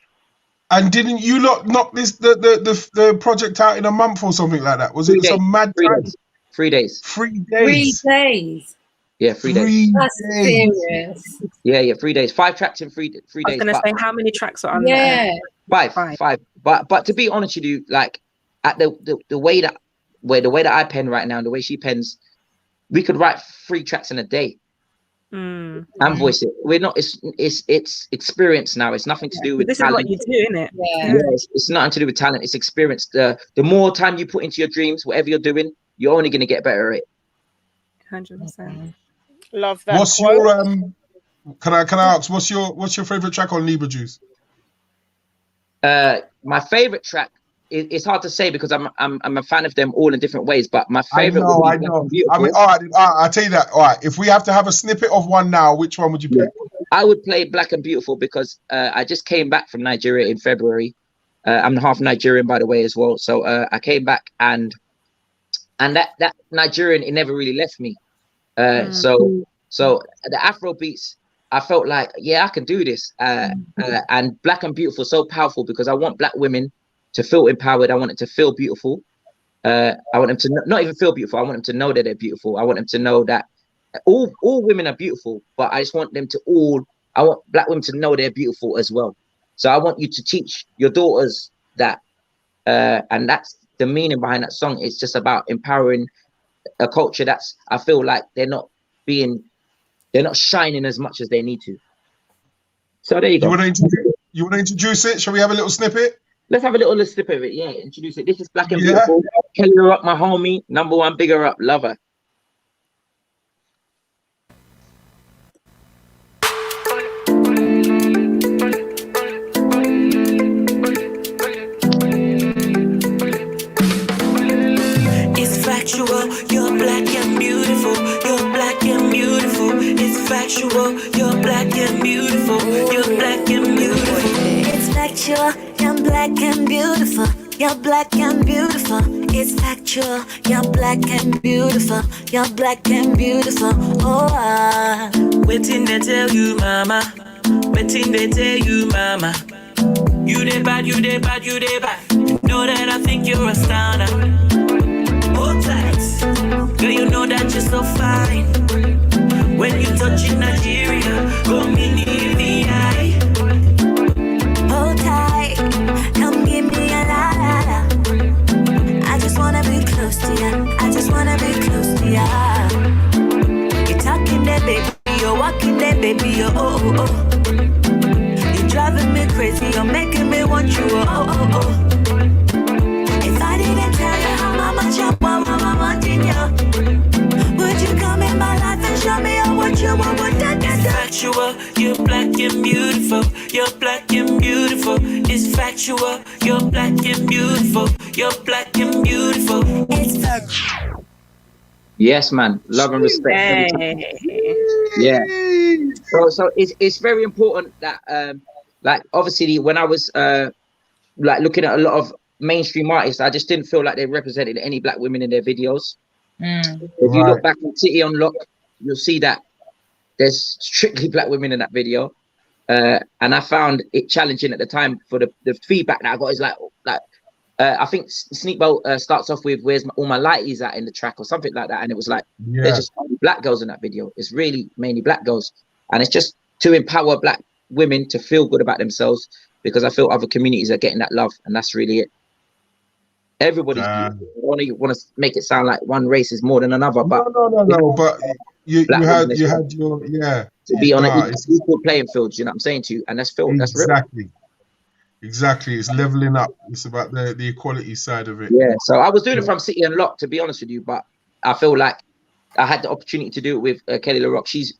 And didn't you lot knock the project out in a month or something like that? Was it some mad time? 3 days. 3 days. 3 days. Yeah, 3 days. That's serious. Yeah, 3 days. 5 tracks in 3 days. I was gonna say, how many tracks are on there? Five. But to be honest with you, like at the way that I pen right now, the way she pens, we could write 3 tracks in a day. Mm. and voice it. We're not. It's experience now. It's nothing to do with This talent. is what you do, isn't it? Yeah. Yeah, it's nothing to do with talent. It's experience. The more time you put into your dreams, whatever you're doing, you're only going to get better at it. 100%. Love that What's quote. your Can I ask what's your favorite track on Libra Juice? My favorite track. It's hard to say because I'm a fan of them all in different ways. But my favorite. I know. I mean, all right. I'll tell you that. All right. If we have to have a snippet of one now, which one would you pick? I would play Black and Beautiful because I just came back from Nigeria in February. I'm half Nigerian, by the way, as well. So I came back and that Nigerian, it never really left me. So the Afro beats, I felt like, yeah, I can do this. And Black and Beautiful, so powerful because I want Black women to feel empowered. I want them to feel beautiful. I want them to not even feel beautiful. I want them to know that they're beautiful. I want them to know that all women are beautiful, but I just want them to I want Black women to know they're beautiful as well. So I want you to teach your daughters that, and that's the meaning behind that song. It's just about empowering a culture that's, I feel like they're not shining as much as they need to. So there you go. You want to introduce it? Shall we have a little snippet? Let's have a little snippet of it. Yeah, introduce it. This is Black and Beautiful. Kelly Rock, my homie, #1, bigger up, lover. It's factual, you're black and beautiful. You're black and beautiful. It's factual, you're black and beautiful. You're black and beautiful. It's factual, you're black and beautiful. You're black and beautiful. It's factual, you're black and beautiful. You're black and beautiful. Oh, Waiting they tell you, mama. Waiting they tell you, mama. You dey bad, you dey bad, you dey bad. Know that I think you're a stunner. Hold tight, girl, you know that you're so fine. When you touch in Nigeria, go mini VI. hold tight, come give me a la la la. I just wanna be close to ya. I just wanna be close to ya. You're talking there, baby. You're walking there, baby. You're oh oh oh. You're driving me crazy. You're making me want you. Oh oh oh. If I didn't tell you how much I wanting you, would you come in my life and show me what you want? It's factual, you're black and beautiful. You're black and beautiful. It's factual, you're black and beautiful. You're black and beautiful. It's factual. Yes, man. Love and respect. Yeah. So it's very important that like obviously when I was like looking at a lot of mainstream artists, I just didn't feel like they represented any Black women in their videos. If you look back on City on Lock, you'll see that there's strictly Black women in that video. And I found it challenging at the time for the feedback that I got is like I think Sneakboat starts off with "Where's all my lighties at" in the track or something like that, and it was like there's just only Black girls in that video. It's really mainly Black girls, and it's just to empower Black women to feel good about themselves because I feel other communities are getting that love, and that's really it. Everybody's only want to make it sound like one race is more than another, but no. But you had your to be on an equal playing field. You know what I'm saying to you, and that's real. Exactly. It's leveling up. It's about the equality side of it. Yeah. So I was doing it from City and Lock, to be honest with you, but I feel like I had the opportunity to do it with Kelly LaRock. She's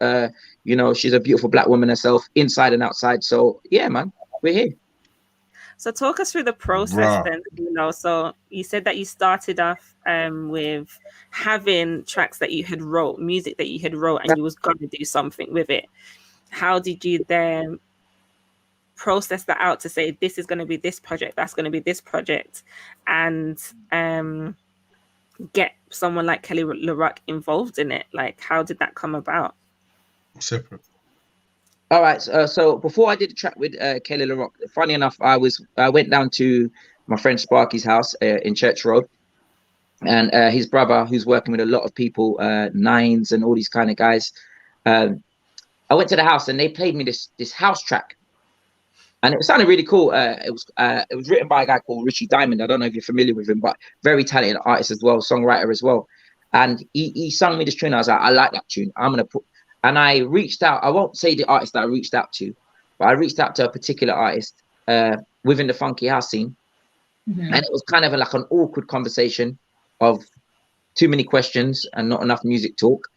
she's a beautiful Black woman herself, inside and outside. So yeah, man, we're here. So talk us through the process then, so you said that you started off with having tracks that you had wrote, music that you had wrote, and you was going to do something with it. How did you then process that out to say, this is going to be this project, that's going to be this project, and get someone like Kelly LaRock involved in it? Like, how did that come about? Separate. All right. So before I did the track with Kelly LaRock, funny enough, I went down to my friend Sparky's house in Church Road, and his brother, who's working with a lot of people, Nines and all these kind of guys. I went to the house and they played me this house track, and it sounded really cool. It was written by a guy called Richie Diamond. I don't know if you're familiar with him, but very talented artist as well, songwriter as well. And he sung me this tune. I was like, I like that tune. And I reached out. I won't say the artist that I reached out to, but I reached out to a particular artist within the funky house scene. And it was kind of like an awkward conversation of too many questions and not enough music talk.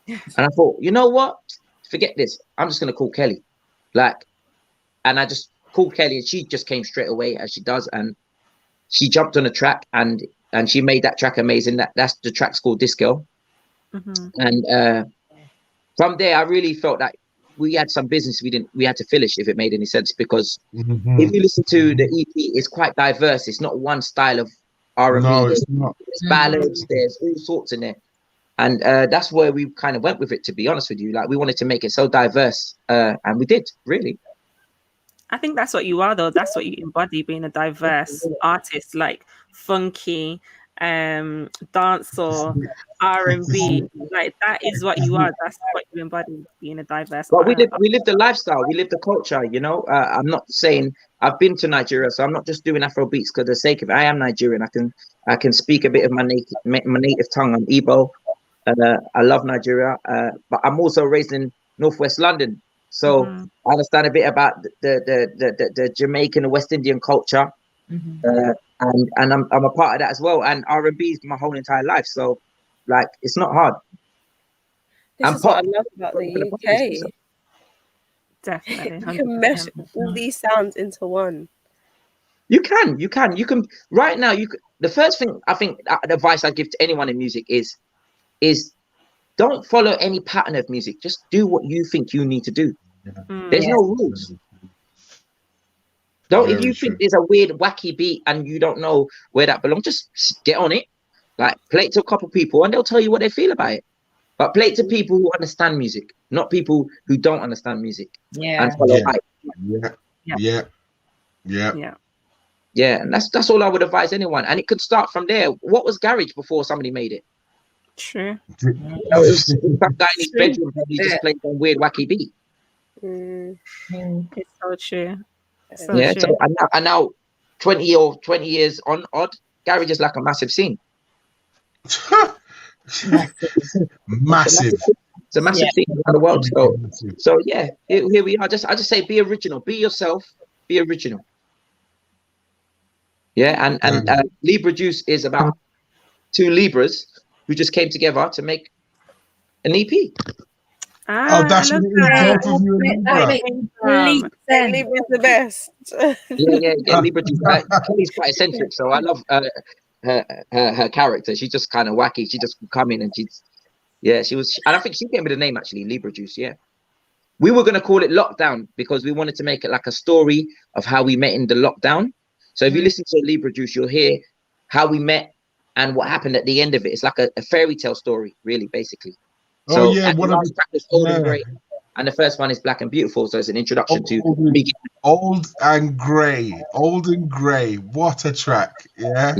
And I thought, you know what? Forget this. I'm just going to call Kelly. And I just called Kelly, and she just came straight away, as she does. And she jumped on a track, and she made that track amazing. That's the track's called Disco. And from there, I really felt that we had some business we had to finish, if it made any sense, because if you listen to the EP, it's quite diverse. It's not one style of R&B. No, it's not. There's ballads, there's all sorts in there. And that's where we kind of went with it, to be honest with you. Like, we wanted to make it so diverse, and we did, really. I think that's what you are, though. That's what you embody, being a diverse artist, like funky, dancehall, R&B. Like, that is what you are. That's what you embody, being a diverse But artist. we live the lifestyle. We live the culture, you know. I'm not saying I've been to Nigeria, so I'm not just doing Afro beats for the sake of it. I am Nigerian. I can speak a bit of my native tongue. I'm Igbo. I love Nigeria, but I'm also raised in Northwest London. So I understand a bit about the Jamaican and West Indian culture, and I'm a part of that as well. And R&B is my whole entire life, so like, it's not hard. This is what I love about the UK. Definitely, you can mesh all these sounds into one. You can right now. The first thing I think, the advice I give to anyone in music is don't follow any pattern of music. Just do what you think you need to do. There's no rules. If you think there's a weird, wacky beat and you don't know where that belongs, just get on it. Like, play it to a couple people and they'll tell you what they feel about it. But play it to people who understand music, not people who don't understand music. And follow hype. Yeah, and that's all I would advise anyone. And it could start from there. What was garage before somebody made it? True. It was some guy in his bedroom probably just played some weird, wacky beat. It's so true. So yeah. true. So and now 20 years on odd, garage is like a massive scene. Massive. It's a massive scene around the world. So yeah, here we are. I just say, be original, be yourself, be original. Yeah, and Libra Juice is about two Libras who just came together to make an EP. That's what it is. Both of you and Libra. Libra's the best. yeah. Libra Juice. Kelly's quite eccentric, so I love her character. She's just kind of wacky. She just come in and she was, and I think she came with the name actually, Libra Juice. Yeah, we were gonna call it Lockdown because we wanted to make it like a story of how we met in the lockdown. So if you listen to Libra Juice, you'll hear how we met and what happened at the end of it. It's like a fairy tale story, really, basically. So one of the tracks, Old and Grey, and the first one is Black and Beautiful. So it's an introduction to Old and Grey. Old and Grey. What a track! Yeah.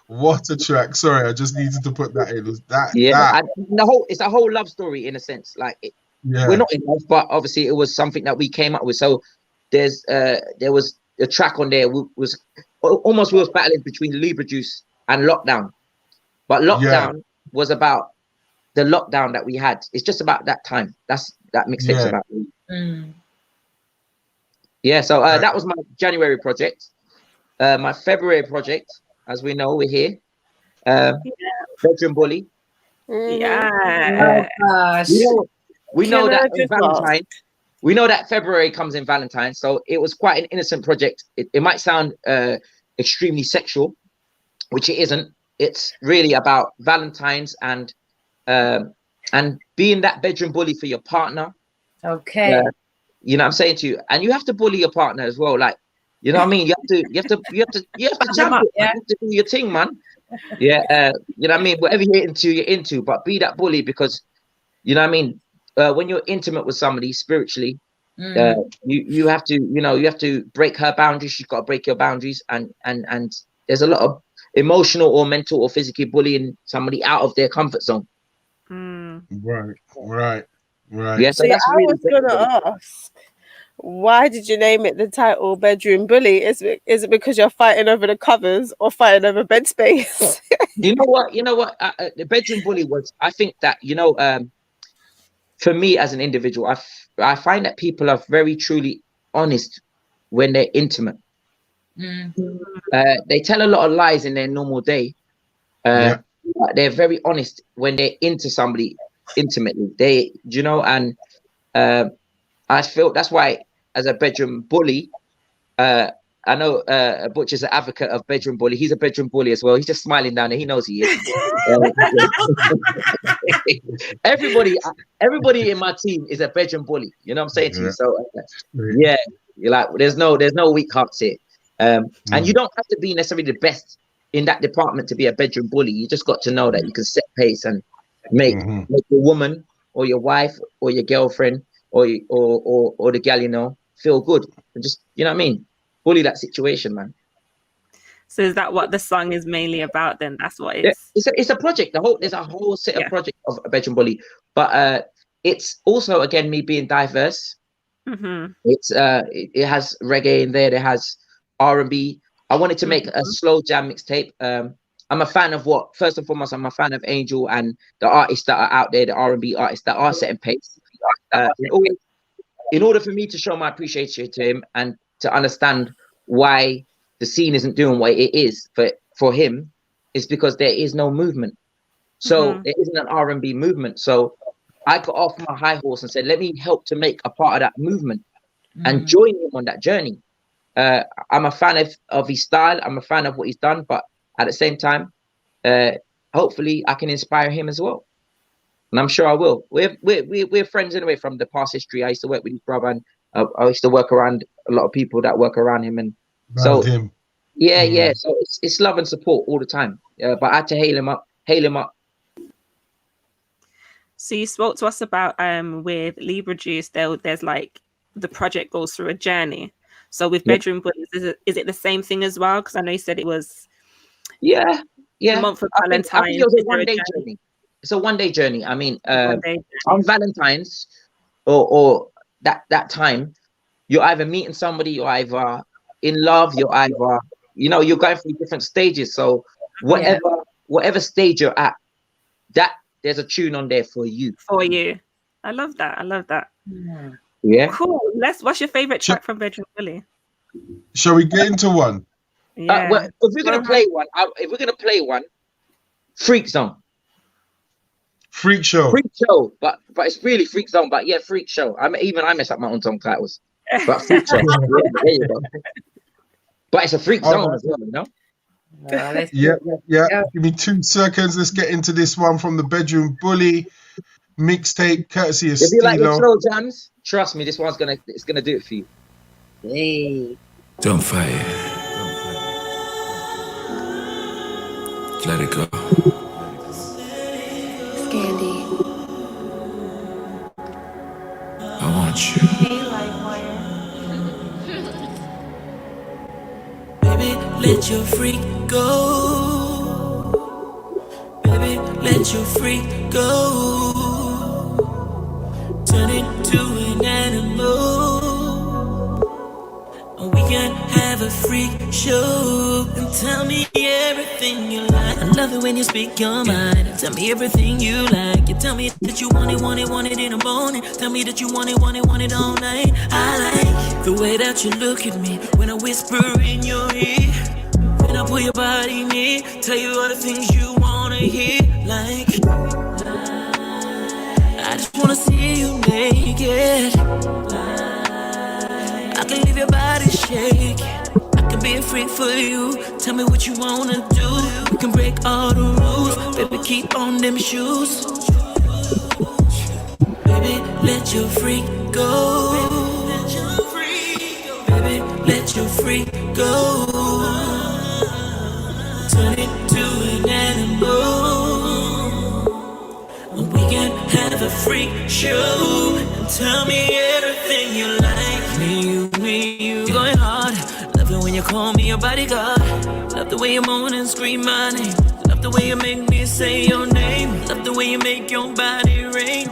What a track! Sorry, I just needed to put that in. And it's a whole love story in a sense. Like, we're not in love, but obviously it was something that we came up with. So there was a track on there was battling between Libra Juice and Lockdown, but Lockdown was about the lockdown that we had. It's just about that time. That mixtape's about. So that was my January project. My February project, as we know, we're here. Bedroom Bully. Yeah. We know that Valentine. We know that February comes in Valentine's, so it was quite an innocent project. It might sound extremely sexual, which it isn't. It's really about Valentine's and being that bedroom bully for your partner. Okay. You know what I'm saying to you, and you have to bully your partner as well. Like, you know what I mean? You have to jump it. You have to do your thing, man. Yeah. You know what I mean? Whatever you're into, but be that bully, because you know what I mean. When you're intimate with somebody spiritually, you have to break her boundaries. She's got to break your boundaries, and there's a lot of emotional or mental or physically bullying somebody out of their comfort zone. Right. Yeah, so I was gonna ask, why did you name it the title Bedroom Bully? Is it because you're fighting over the covers or fighting over bed space? You know what? The Bedroom Bully was, I think that, for me as an individual, I find that people are very truly honest when they're intimate. They tell a lot of lies in their normal day. But they're very honest when they're into somebody intimately. And I feel that's why, as a bedroom bully, I know Butch is an advocate of bedroom bully. He's a bedroom bully as well. He's just smiling down there. He knows he is. Everybody in my team is a bedroom bully. You know what I'm saying to you? So yeah, you're like, there's no weak hearts here. And you don't have to be necessarily the best in that department to be a bedroom bully. You just got to know that you can set pace and make your woman or your wife or your girlfriend or the gal you know feel good, and just, you know what I mean, bully that situation, man. So is that what the song is mainly about then? That's what it's a project. There's a whole set of project of a bedroom bully, but it's also, again, me being diverse. It's it has reggae in there. It has R&B. I wanted to make a slow jam mixtape. I'm a fan of first and foremost, I'm a fan of Angel and the artists that are out there, the R&B artists that are setting pace. In order for me to show my appreciation to him and to understand why the scene isn't doing what it is for him, is because there is no movement. So there isn't an R&B movement. So I got off my high horse and said, let me help to make a part of that movement and join him on that journey. I'm a fan of his style. I'm a fan of what he's done, but at the same time, hopefully I can inspire him as well. And I'm sure I will. We're friends anyway from the past history. I used to work with his brother, and I used to work around a lot of people that work around him, and so him. Yeah. So it's love and support all the time. But I had to hail him up. So you spoke to us about with Libra Juice, there's like the project goes through a journey. So with Bedroom Bullies, is it the same thing as well? Because I know you said it was the month of Valentine's. I think it was a one-day journey. It's a one-day journey. I mean, on Valentine's or that time, you're either meeting somebody, you're either in love, you're either, you're going through different stages. So whatever stage you're at, there's a tune on there for you. I love that. Yeah. Cool. What's your favorite track from Bedroom Bully? Shall we get into one? Yeah. Well, if we're gonna play one, Freak Zone. Freak Show, but it's really Freak Zone. But yeah, Freak Show. I mess up my own song titles, but Freak Show. There you go. But it's a Freak Zone as well, you know. Yeah. Give me 2 seconds. Let's get into this one from the Bedroom Bully mixtape, courtesy of If you like your Steelo. slow jams, trust me, this one's gonna do it for you. Hey. Don't fight it. Let it go. Scandy. I want you. Baby, let your freak go. Baby, let your freak go. Turn into an animal. We can have a freak show and tell me everything you like. I love it when you speak your mind. Tell me everything you like. You tell me that you want it in the morning. Tell me that you want it all night. I like the way that you look at me when I whisper in your ear. When I pull your body near, tell you all the things you wanna hear. Like, I just wanna see you naked. I can leave your body shake. I can be a freak for you. Tell me what you wanna do. We can break all the rules. Baby, keep on them shoes. Baby, let your freak go. Baby, let your freak go. Turn it to an animal. We can have a freak show and tell me everything you like. Me, you going hard. Love it when you call me your bodyguard. Love the way you moan and scream my name. Love the way you make me say your name. Love the way you make your body rain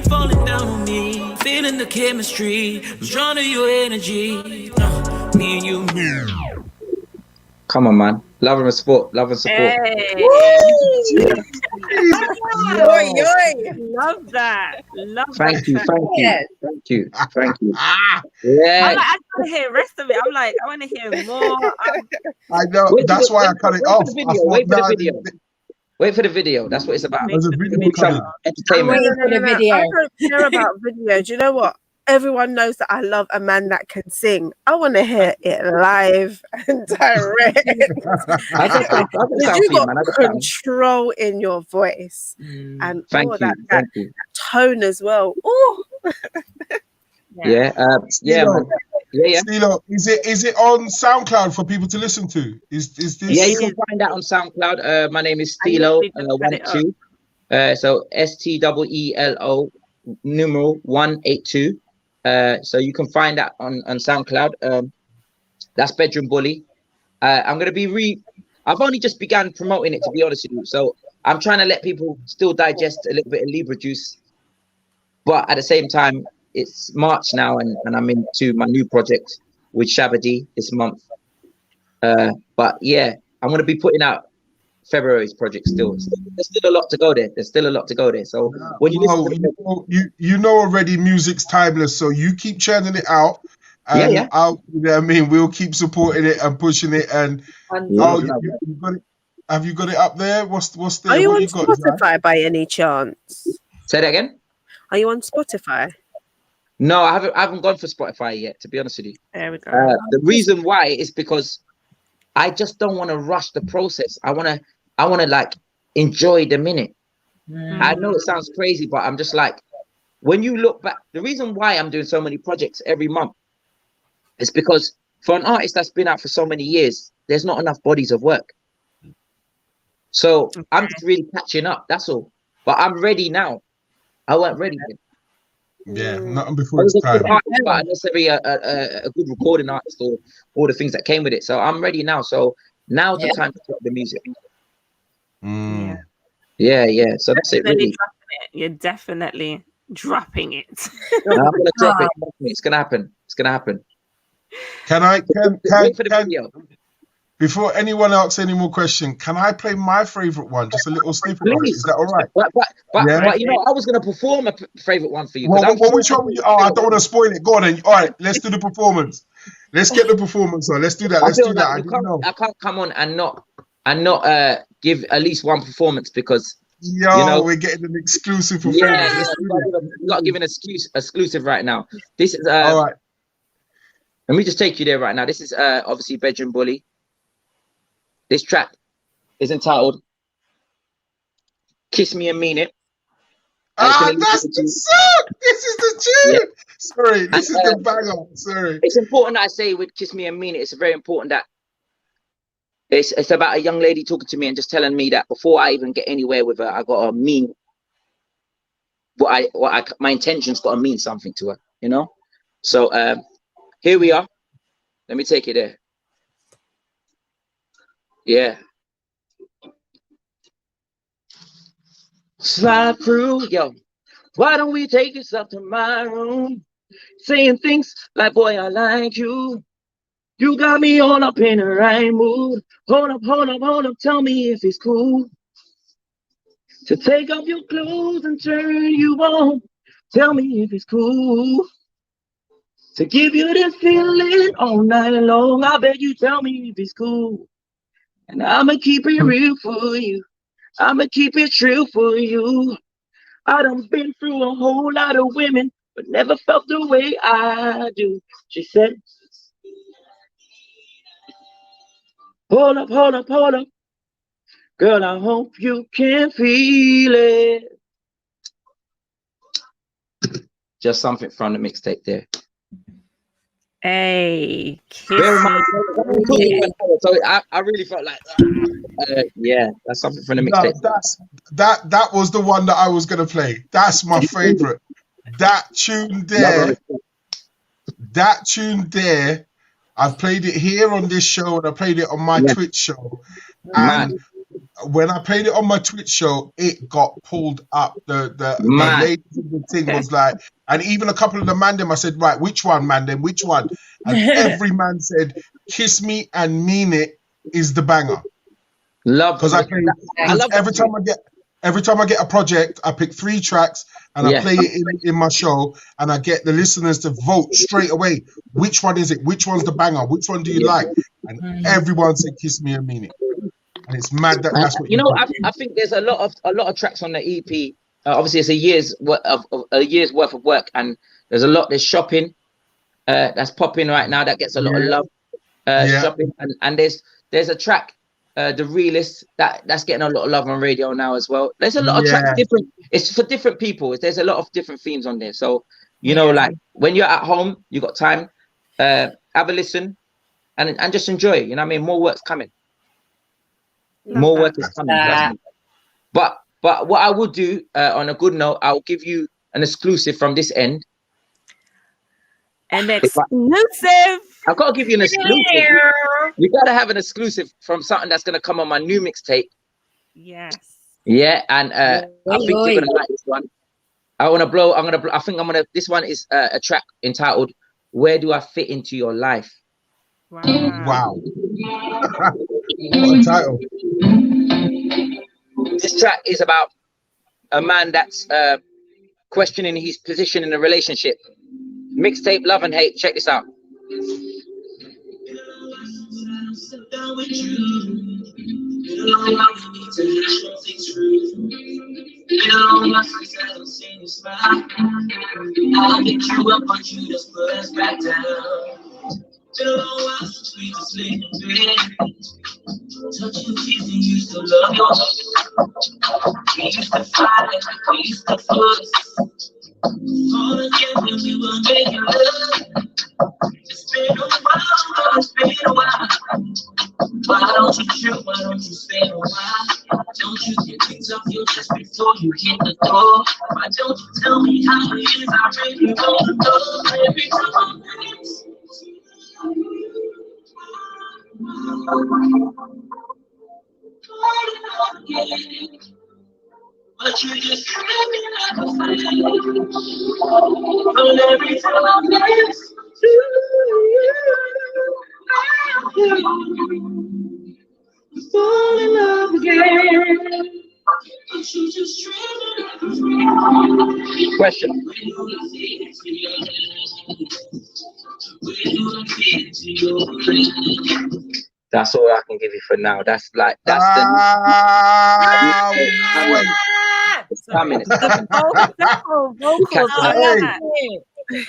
falling down on me. Feeling the chemistry, I'm drawn to your energy. Me and you. Come on, man. Love and support. Love and support. Hey. Love that. Love Thank that. you. track. Thank you. Thank you. Thank you. I'm Yeah. like, I want to hear the rest of it. I'm like, I want to hear more. I know. That's why I cut it off. Wait for the video. Wait for the video. That's what it's about. There's a video coming. Entertainment. I don't care about video. Do you know what? Everyone knows that I love a man that can sing. I want to hear it live and direct. You got control in your voice and that tone as well. Oh, yeah, man. Yeah. Steelo, is it on SoundCloud for people to listen to? Is this? Yeah, you can find that on SoundCloud. My name is Steelo 182. So STEELO numeral 182. So you can find that on SoundCloud. That's Bedroom Bully. I'm gonna be I've only just began promoting it, to be honest with you. So I'm trying to let people still digest a little bit of Libra juice, but at the same time, it's March now, and I'm into my new project with Shabba this month. But yeah, I'm gonna be putting out February's project still. There's still a lot to go there. So when you listen you know already, music's timeless. So you keep churning it out, and you know what I mean, we'll keep supporting it and pushing it. And you got it. Have you got it up there? What's there? Are you on Spotify by any chance? Say that again. Are you on Spotify? No, I haven't gone for Spotify yet, to be honest with you. There we go. The reason why is because I just don't want to rush the process. I want to like enjoy the minute. I know it sounds crazy, but I'm just like, when you look back, the reason why I'm doing so many projects every month is because for an artist that's been out for so many years, there's not enough bodies of work. So I'm just really catching up. That's all. But I'm ready now. I weren't ready then. Yeah, nothing before it's time. Not necessarily a good recording artist or all the things that came with it. So I'm ready now. So now's the time to drop the music. Yeah. So that's it. Really. You're definitely dropping it. I'm gonna drop it. It's gonna happen. Can wait for the video? Before anyone asks any more question, can I play my favorite one? Just a little snippet of it. Is that all right? But you know, I was gonna perform a favorite one for you. Well, which one? I don't want to spoil it. Go on then. All right, let's do the performance. Let's get the performance on. Let's do that. I can't come on and not give at least one performance because we're getting an exclusive performance. Yeah, you got to give an exclusive right now. This is all right. Let me just take you there right now. This is obviously Bedroom Bully. This track is entitled "Kiss Me and Mean It." That's the song. This is the tune. Yeah. Sorry, this is the banger. Sorry. It's important that I say with "Kiss Me and Mean It." It's very important that it's about a young lady talking to me and just telling me that before I even get anywhere with her, I gotta mean my intentions gotta mean something to her. You know. So here we are. Let me take you there. Yeah. Slide through, yo. Why don't we take this up to my room? Saying things like, boy, I like you. You got me all up in the right mood. Hold up, tell me if it's cool to take off your clothes and turn you on. Tell me if it's cool to give you this feeling all night long. I bet you tell me if it's cool. And I'ma keep it real for you. I'ma keep it true for you. I done been through a whole lot of women, but never felt the way I do. She said, hold up. Girl, I hope you can feel it. Just something from the mixtape there. Hey, so I really felt like that's something from the mixtape. That was the one that I was gonna play. That's my favorite. That tune there. I've played it here on this show and I played it on my Twitch show. And when I played it on my Twitch show, it got pulled up. The lady in the thing was like, and even a couple of the mandem, I said, right, which one, mandem, which one? And every man said, "Kiss Me and Mean It" is the banger. Love, because I play. I love every time I get a project, I pick 3 tracks and I play it in my show, and I get the listeners to vote straight away. Which one is it? Which one's the banger? Which one do you like? And everyone said "Kiss Me and Mean It," and it's mad that that's what you know. do. I think there's a lot of tracks on the EP. Obviously, it's a year's worth of work, and there's shopping that's popping right now that gets a lot of love. Shopping, and there's a track. The Realist that's getting a lot of love on radio now as well. There's a lot of tracks different. It's for different people. There's a lot of different themes on there. So you know, like when you're at home, you got time, have a listen, and just enjoy. You know what I mean? More work's coming. More work is coming. But what I would do on a good note, I'll give you an exclusive from this end. An exclusive. I've got to give you an exclusive. You got to have an exclusive from something that's going to come on my new mixtape. Yes. Yeah, and I think you're going to like this one. I think this one is a track entitled "Where Do I Fit Into Your Life?" Wow. What a title. This track is about a man that's questioning his position in a relationship. Mixtape Love and Hate. Check this out. Touching teeth and used to love your we used to fight, we used to fuss. All again when we were making love. It's been a while, it's been a while. Why don't you shoot, why don't you stay a while? Don't you get things off your chest before you hit the door? Why don't you tell me how it is? I really wanna know every time but you just treat me like a friend. But every time I'm next to you, I fall in love again. But you just treat me like a friend. Question. That's all I can give you for now. That's the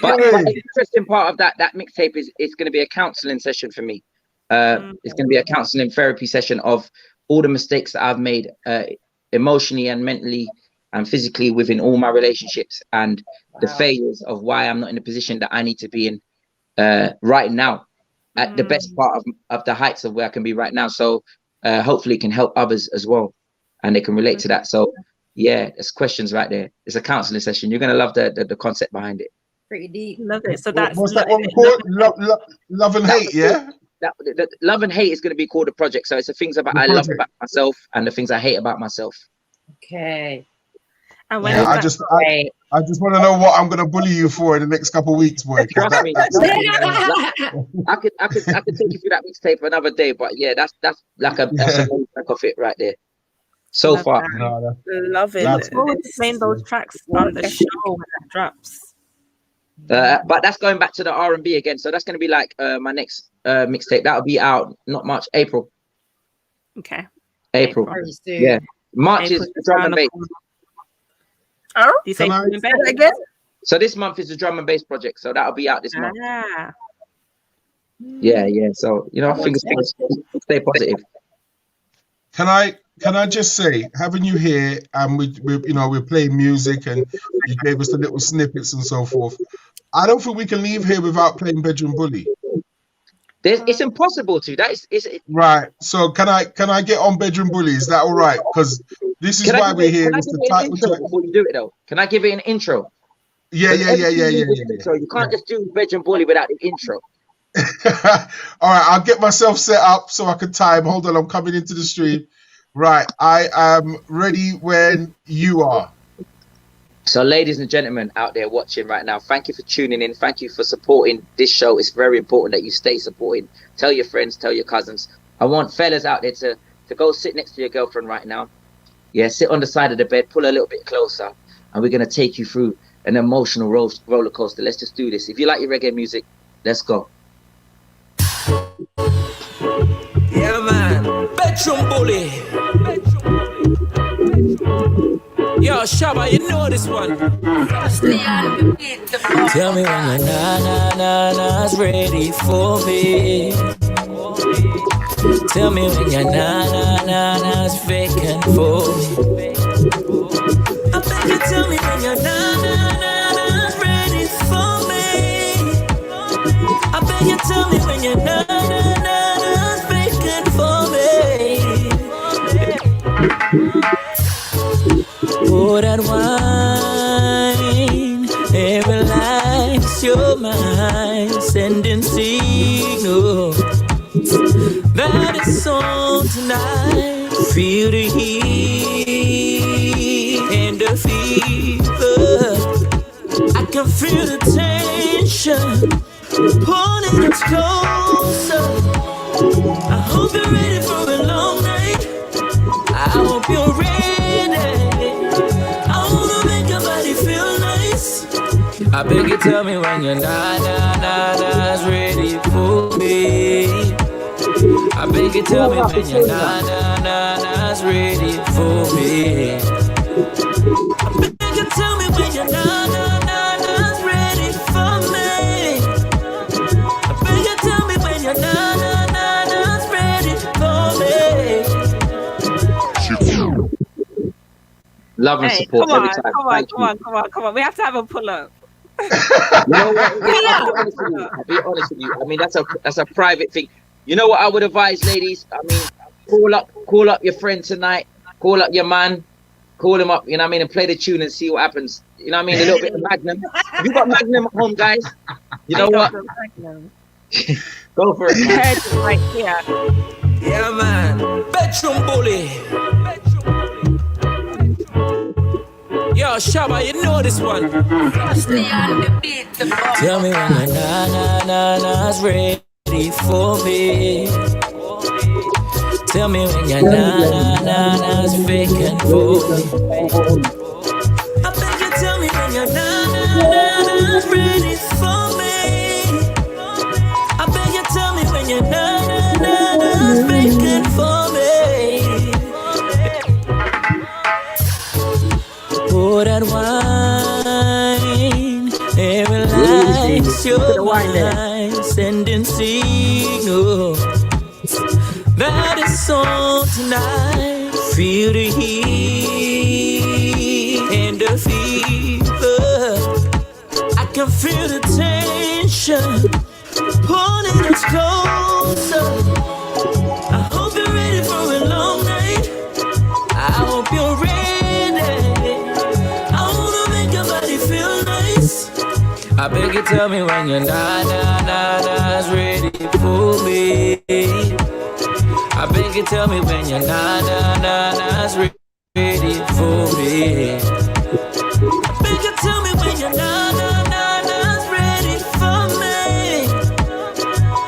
But the interesting part of that mixtape is it's going to be a counseling session for me. It's going to be a counseling therapy session of all the mistakes that I've made emotionally and mentally and physically within all my relationships, and the failures of why I'm not in the position that I need to be in right now, at the best part of the heights of where I can be right now. So hopefully it can help others as well, and they can relate to that. So yeah, there's questions right there. It's a counseling session. You're going to love the concept behind it. Pretty deep. Love it. So that's what's that one called? Love and Hate, yeah? The Love and Hate is going to be called a project. So it's the things I love about myself and the things I hate about myself. Okay. And when I just want to know what I'm going to bully you for in the next couple of weeks, boy. Trust me. I could take you through that mixtape for another day, but yeah, that's like that's a whole track of it right there. So love far, love it. Look forward to playing those tracks on the show when that drops. But that's going back to the R&B again. So that's going to be like my next mixtape. That'll be out not March, April. Okay. April. Yeah. March is drum and bass. Oh, do you say again? So this month is the drum and bass project. So that'll be out this month. Yeah. Yeah. So fingers crossed. Stay positive. Can I just say, having you here and we're playing music and you gave us the little snippets and so forth, I don't think we can leave here without playing Bedroom Bully. It's impossible to. Right. So can I get on Bedroom Bully? Is that all right? Because this is why we're here. It's the title track. Before you do it though, can I give it an intro? Yeah. So you can't just do Bedroom Bully without the intro. All right, I'll get myself set up so I can time. Hold on, I'm coming into the stream. Right, I am ready when you are. So ladies and gentlemen out there watching right now, thank you for tuning in. Thank you for supporting this show. It's very important that you stay supporting. Tell your friends, tell your cousins. I want fellas out there to to go sit next to your girlfriend right now. Yeah, sit on the side of the bed, pull a little bit closer, and we're gonna take you through an emotional roller coaster. Let's just do this. If you like your reggae music, let's go. Yeah, man. Bedroom bully. Yo, Shabba, you know this one. Tell me when your na-na-na-na's ready for me. Tell me when your na-na-na-na's vacant for me. I beg you, tell me when your na-na-na-na's ready for me. I beg you, tell me when your na-na-na-na's vacant for me. Pour that wine and relax your mind, sending signals that it's on tonight. Feel the heat and the fever. I can feel the tension pulling us closer. I hope you're ready for a long night. I hope you're ready. I wanna make your body feel nice. I beg you, tell me when your na-na-na-na's ready for me. I beg you, tell me when your na-na-na-na's ready for me. I beg you, tell me when your na-na-na-na's ready for me. I beg you, tell me when your na-na-na-na's ready for me. Love and support every time. Come on. We have to have a pull-up. You know what? I'll be honest with you. I mean, that's a private thing. You know what I would advise, ladies? I mean, call up your friend tonight. Call up your man. Call him up. You know what I mean? And play the tune and see what happens. You know what I mean? A little bit of Magnum. Have you got Magnum at home, guys? You know what? Go for it, man. Right here. Yeah, man. Bedroom bully. Yo, Shabba, you know this one. Tell me when your na-na-na-na's ready for me. Tell me when your na-na-na-na's vacant for me. I beg you, tell me when your na-na-na-na's ready for me. I beg you, tell me when your na-na-na-na's vacant for me. Pour that wine and relax your mind, sending signals that it's on tonight. Feel the heat and the fever. I can feel the tension pulling us closer. I hope you're ready for a long night. I hope you're ready. I beg you, tell me when your na-na-na-na's ready for me. I beg you, tell me when your na-na-na-na's ready for me. I beg you, tell me when your na-na-na-na's ready for me.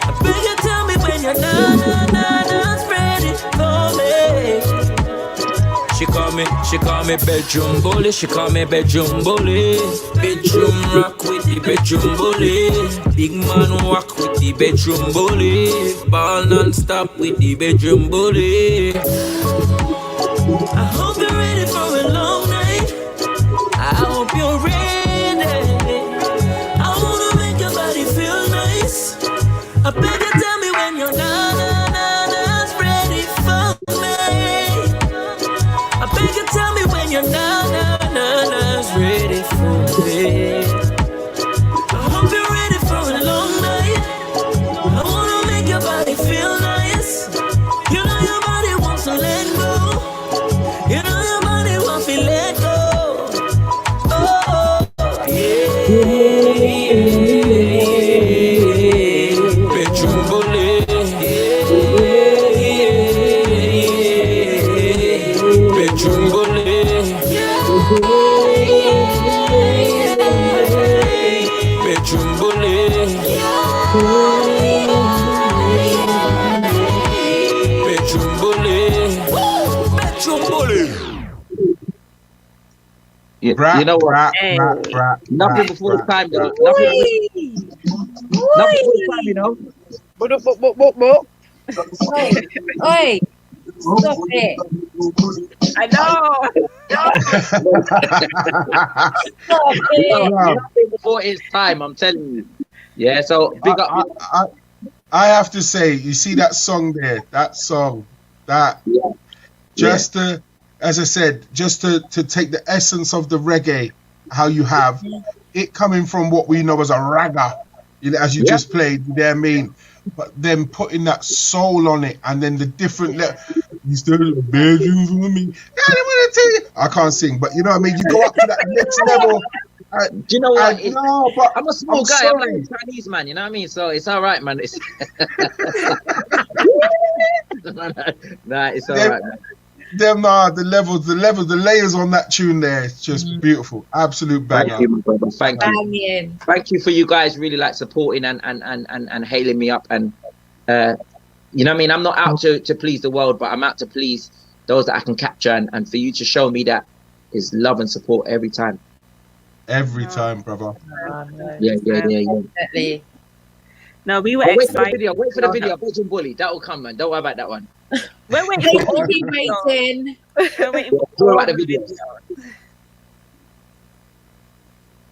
I beg you, tell me when your na-na-na-na's ready for me. She call me bedroom bully. She call me bedroom bully. Bedroom rock with the bedroom bully. Big man walk with the bedroom bully. Ball non-stop with the bedroom bully. I hope you're ready for a long night. I hope you're ready. I wanna make your body feel nice. I beg you, tell me when you're na-na-na-na's ready for me. I beg you, tell me when your na-na-na-na's ready for me. I hope you're ready for a long night. I wanna make your body feel nice. You know your body wants to let go. You know your body wants to let go. Oh, yeah. Bedroom bully. Bedroom bully. You know what? Nothing before the time, though. Nothing before the time, you know. Oi, stop it. I know. Stop it. Nothing before its time, I'm telling you. Yeah, so big up. I have to say, you see that song there, just to, as I said, just to take the essence of the reggae, how you have it coming from what we know as a ragga, you know, as you just played, you know what I mean? But then putting that soul on it, and then the different you still bedrooms with me. I can't sing, but you know what I mean? You go up to that next level. Do you know what? No, but I'm a small guy. sorry. I'm like a Chinese man. You know what I mean? So it's all right, man. It's nah, it's all right, man. The levels, the layers on that tune there. It's just beautiful. Absolute banger. Thank you, my brother. Thank you. Banging. Thank you for you guys really like supporting and hailing me up. And you know what I mean? I'm not out to please the world, but I'm out to please those that I can capture. And for you to show me that is love and support every time. Every time, brother. Yeah. Definitely. No, we were Wait excited. for the video. Bedroom Bully. That will come, man. Don't worry about that one. We're waiting. Waiting. We're waiting for Don't worry all about the the video. videos.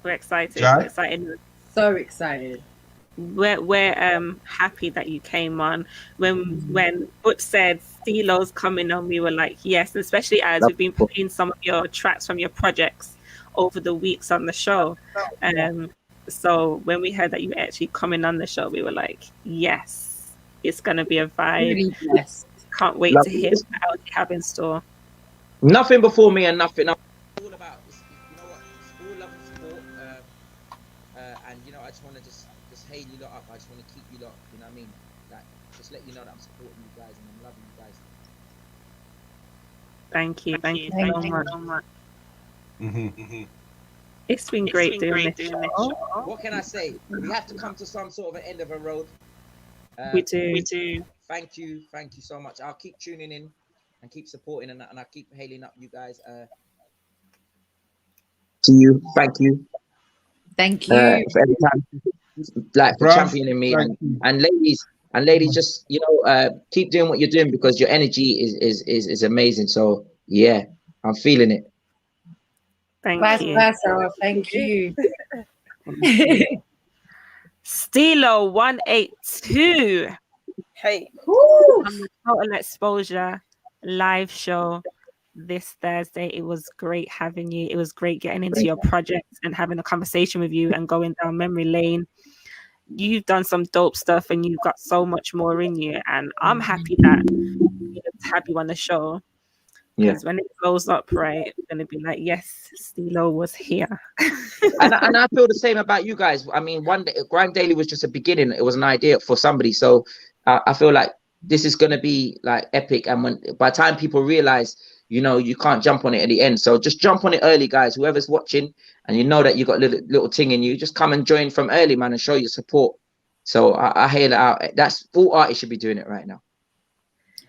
We're excited. Jai? We're excited. So excited. We're happy that you came on. When Butch said Steelo's coming on, we were like, yes, especially as we've been playing some of your tracks from your projects over the weeks on the show. So when we heard that you were actually coming on the show, we were like, yes, it's gonna be a vibe. Really blessed. Can't wait to hear what else you have in store. Nothing before me and nothing. All about, you know what? It's all love and support. And you know, I just want to just hail you lot up. I just want to keep you lot. You know what I mean? Like, just let you know that I'm supporting you guys and I'm loving you guys. Thank you so much. It's been great doing this show. What can I say? We have to come to some sort of an end of a road. We do. Thank you so much. I'll keep tuning in and keep supporting and I'll keep hailing up you guys. To you, thank you. Thank you. For every time, like for championing me and ladies, just you know, keep doing what you're doing because your energy is amazing. So yeah, I'm feeling it. Thank you. Thank you. Steelo 182. Hey. On the Total Exposure live show this Thursday. It was great having you. It was great getting into your projects and having a conversation with you and going down memory lane. You've done some dope stuff and you've got so much more in you. And I'm happy that we have you on the show. Because when it blows up, right, it's going to be like, yes, Steelo was here. and I feel the same about you guys. I mean, one day, Grind Daily was just a beginning. It was an idea for somebody. So I feel like this is going to be like epic. And by the time people realize, you know, you can't jump on it at the end. So just jump on it early, guys. Whoever's watching and you know that you got a little thing in you, just come and join from early, man, and show your support. So I hail it out. That's all artists should be doing it right now.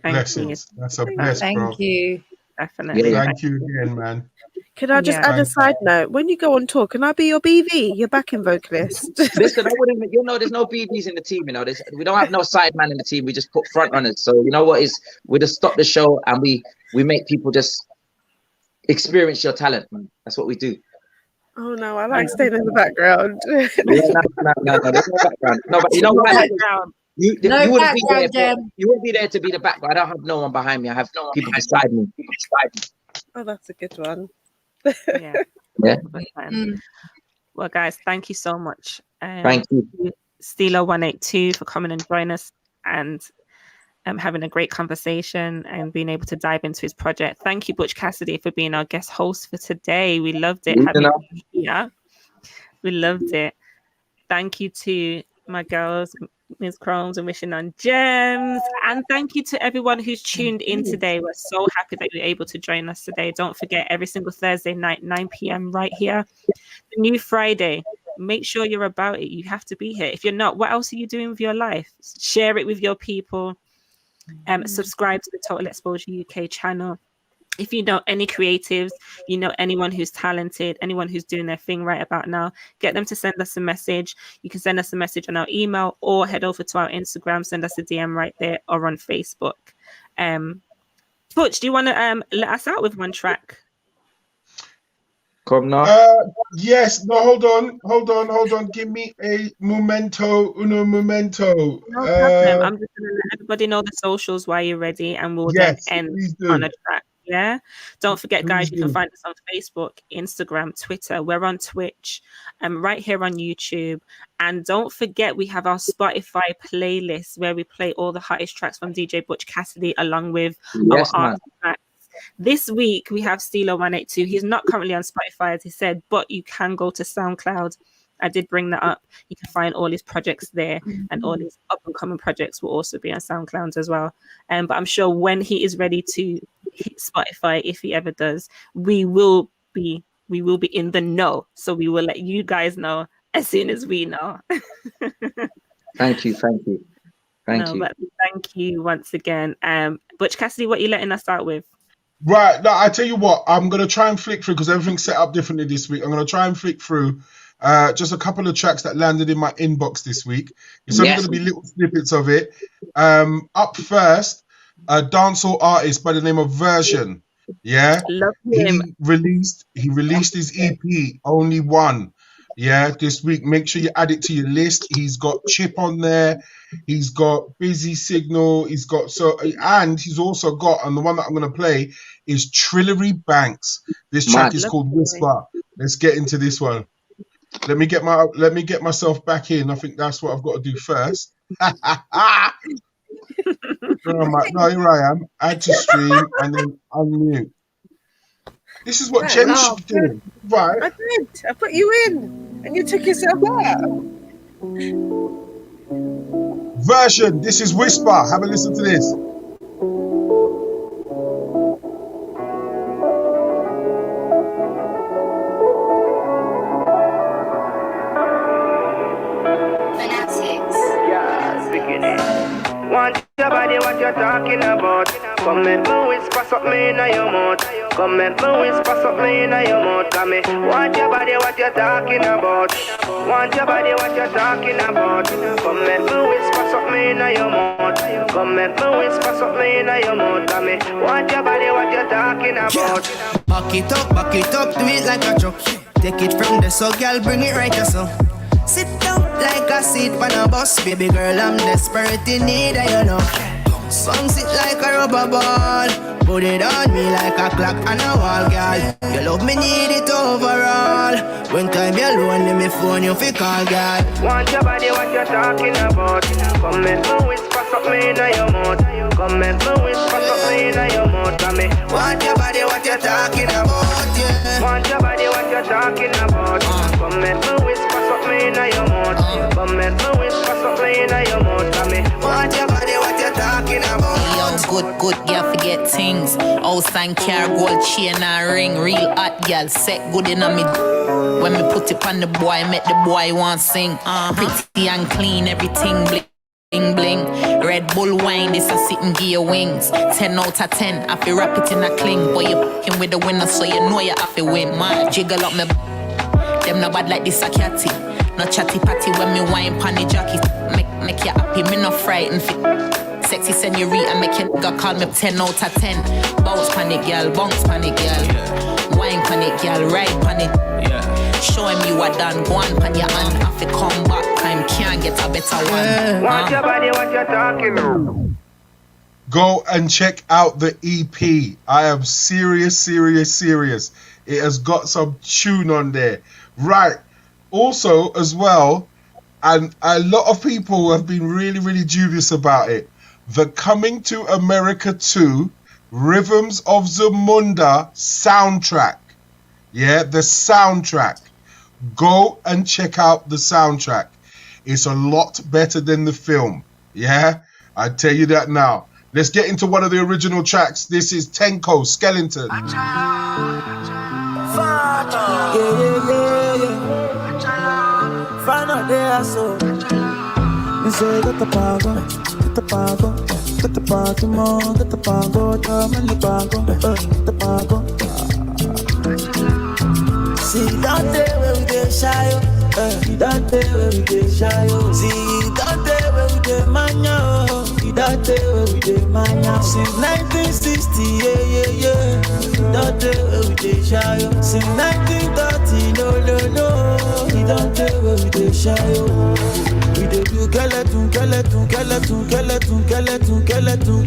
Blessings. That's a bless, bro. Thank you. Definitely. Thank you again, man. Can I just add a side note? When you go on tour, can I be your BV, your backing vocalist? Listen, I wouldn't. You know, there's no BBs in the team. You know, we don't have no side man in the team. We just put front runners. So you know what is? We just stop the show and we make people just experience your talent, man. That's what we do. Oh no, I like staying in the background. No, there's no background. No, but you know what? You wouldn't be there to be the background. I don't have no one behind me. I have people beside me. Oh, that's a good one. Yeah. Well, guys, thank you so much. Thank you, Steelo 182, for coming and joining us and having a great conversation and being able to dive into his project. Thank you, Butch Cassidy, for being our guest host for today. We loved it having you here. We loved it. Thank you to my girls, Ms. Chromes and Wishing on Gems. And thank you to everyone who's tuned in today. We're so happy that you're able to join us today. Don't forget, every single Thursday night, 9 p.m. right here. The new Friday. Make sure you're about it. You have to be here. If you're not, what else are you doing with your life? Share it with your people. Subscribe to the Total Exposure UK channel. if you know any creatives, you know anyone who's talented, anyone who's doing their thing right about now, get them to send us a message. You can send us a message on our email or head over to our Instagram, send us a DM right there, or on Facebook. Butch, do you want to let us out with one track? Come now. Yes. No, hold on. Give me a momento, uno momento. No problem. I'm just going to let everybody know the socials while you're ready, and we'll Yes, then end please do. on a track. Yeah. Don't forget, guys, Please you can do. find us on Facebook, Instagram, Twitter. We're on Twitch, right here on YouTube. And don't forget, we have our Spotify playlist where we play all the hottest tracks from DJ Butch Cassidy along with Yes, our man. art tracks. This week we have Steelo 182. He's not currently on Spotify, as he said, but you can go to SoundCloud. I did bring that up. You can find all his projects there, and all his up and coming projects will also be on SoundCloud as well. But I'm sure when he is ready to hit Spotify, if he ever does, we will be in the know. So we will let you guys know as soon as we know. Thank you. But thank you once again. Butch Cassidy, what are you letting us out with? Right. No, I tell you what, I'm going to try and flick through because everything's set up differently this week. I'm going to try and flick through just a couple of tracks that landed in my inbox this week. It's only going to be little snippets of it. Up first, a dancehall artist by the name of Version. Yeah. Love him. He released his EP, Only One. Yeah, this week. Make sure you add it to your list. He's got Chip on there. He's got Busy Signal. And he's also got, and the one that I'm going to play is Trillery Banks. This track is called Whisper. Let's get into this one. Let me get myself back in. I think that's what I've got to do first. No, here I am. Add to stream and then unmute. This is what Jen should be doing. Right. I did. I put you in and you took yourself out. Version. This is Whisper. Have a listen to this. Want your body, what you're talking about? Come make me whisper something in your mouth. Come make me whisper something in your mouth. Come me. Want your body, what you're talking about? Want your body, what you're talking about? Come make me whisper something in your mouth. Come make me whisper something in your mouth. Come me. Want your body, what you're talking about? Back it up, do it like a truck. Take it from the so girl, bring it right to so. Sit down like a seat on a bus, baby girl, I'm desperate in need of your love. Bounce it like a rubber ball, put it on me like a clock on a wall, girl. You love me, need it overall. When time you're lonely, me phone you fi call, girl. Want your body, what you're talking about? Come make me whisper something in your mouth. Come make me whisper something in your mouth, come me. Want your body, what you're talking about, yeah. Want your body, what you're talking about? Come make me whisper something in your mouth. Come make me whisper something in your mouth, come me. Want your body, what you're talking about? Yo, good, girl, forget things. House and car, gold chain and ring. Real hot girl, set good in me. When me put it on the boy, make the boy want sing. Pretty and clean, everything bling bling. Red Bull wine, this a sitting gear wings. 10 out of 10, I feel wrap it in a cling. Boy, you f***ing with the winner, so you know you have to win. Man, jiggle up me. Them no bad like this a catty. No chatty patty when me wine pan the jockey. Make you happy, me no frightened. Sexy senorita, make you nigga call me 10 out of 10. Bounce pan it, girl, bounce pan it, girl. Wine pan it, girl, ride pan it. Show him you are done, go on pan your hand. Have to come back, time can't get a better one. Want your body, what you're talking about? Go and check out the EP. I am serious. It has got some tune on there. Right. Also, as well, and a lot of people have been really dubious about it. The Coming to America 2 Rhythms of Zamunda soundtrack. Yeah, the soundtrack. Go and check out the soundtrack. It's a lot better than the film. Yeah, I tell you that now. Let's get into one of the original tracks. This is Tenko Skeleton. Find out there, so you say get the power, Get the party more, get the pango, come and the pango, the pango. See that day where we dey shy, that day where we dey shy. See that day where we dey mania, that day where we dey mania. Since 1960, yeah. That day where we dey shy. Since 1930, no. That day where we dey shy. We dey do skeleton.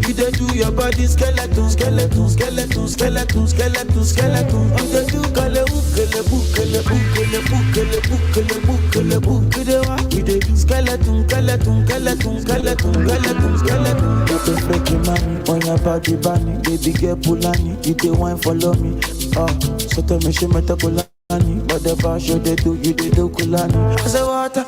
You dey do your body skeleton. We dey do skeleton. Don't break your money on your body, bunny. Baby girl Pulani, you dey wine follow me. So tell me she meta Kulani. Whatever show they do, you they do Kulani. I say water,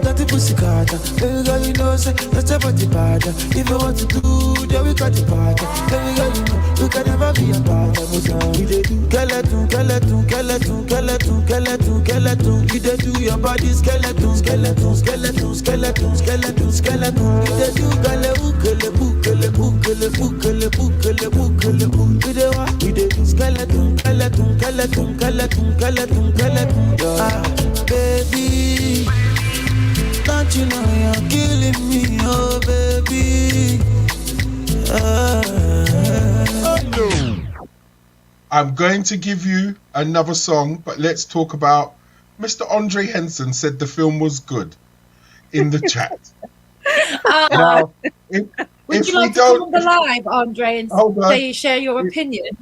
dirty pussy carter. Baby girl, you know, say that's a body bad. If you want to do, then we got the part. Baby girl, you know, you can never be a part. We dey do skeleton. You dey do your body skeleton. You dey do we dey do skeleton. Baby, don't you know you're killing me, oh baby. I'm going to give you another song, but let's talk about Mr. Andre Henson said the film was good in the chat. Now, would you like to come on the live, Andre, and share your opinion?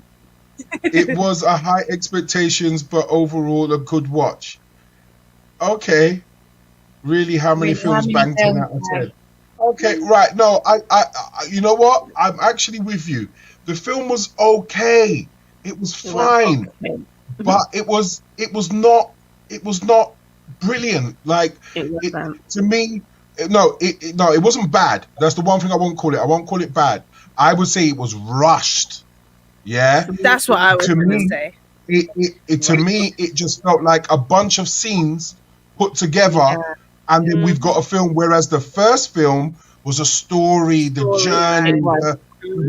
It was a high expectations, but overall a good watch. Okay, really, how many films banged 10 out of 10? Okay, right. No, I, you know what? I'm actually with you. The film was okay. It was fine, but it was not brilliant. Like to me, no, it wasn't bad. That's the one thing I won't call it. I won't call it bad. I would say it was rushed. Yeah, that's what I was going to say. To me, it just felt like a bunch of scenes put together, and then we've got a film. Whereas the first film was a story, the journey, the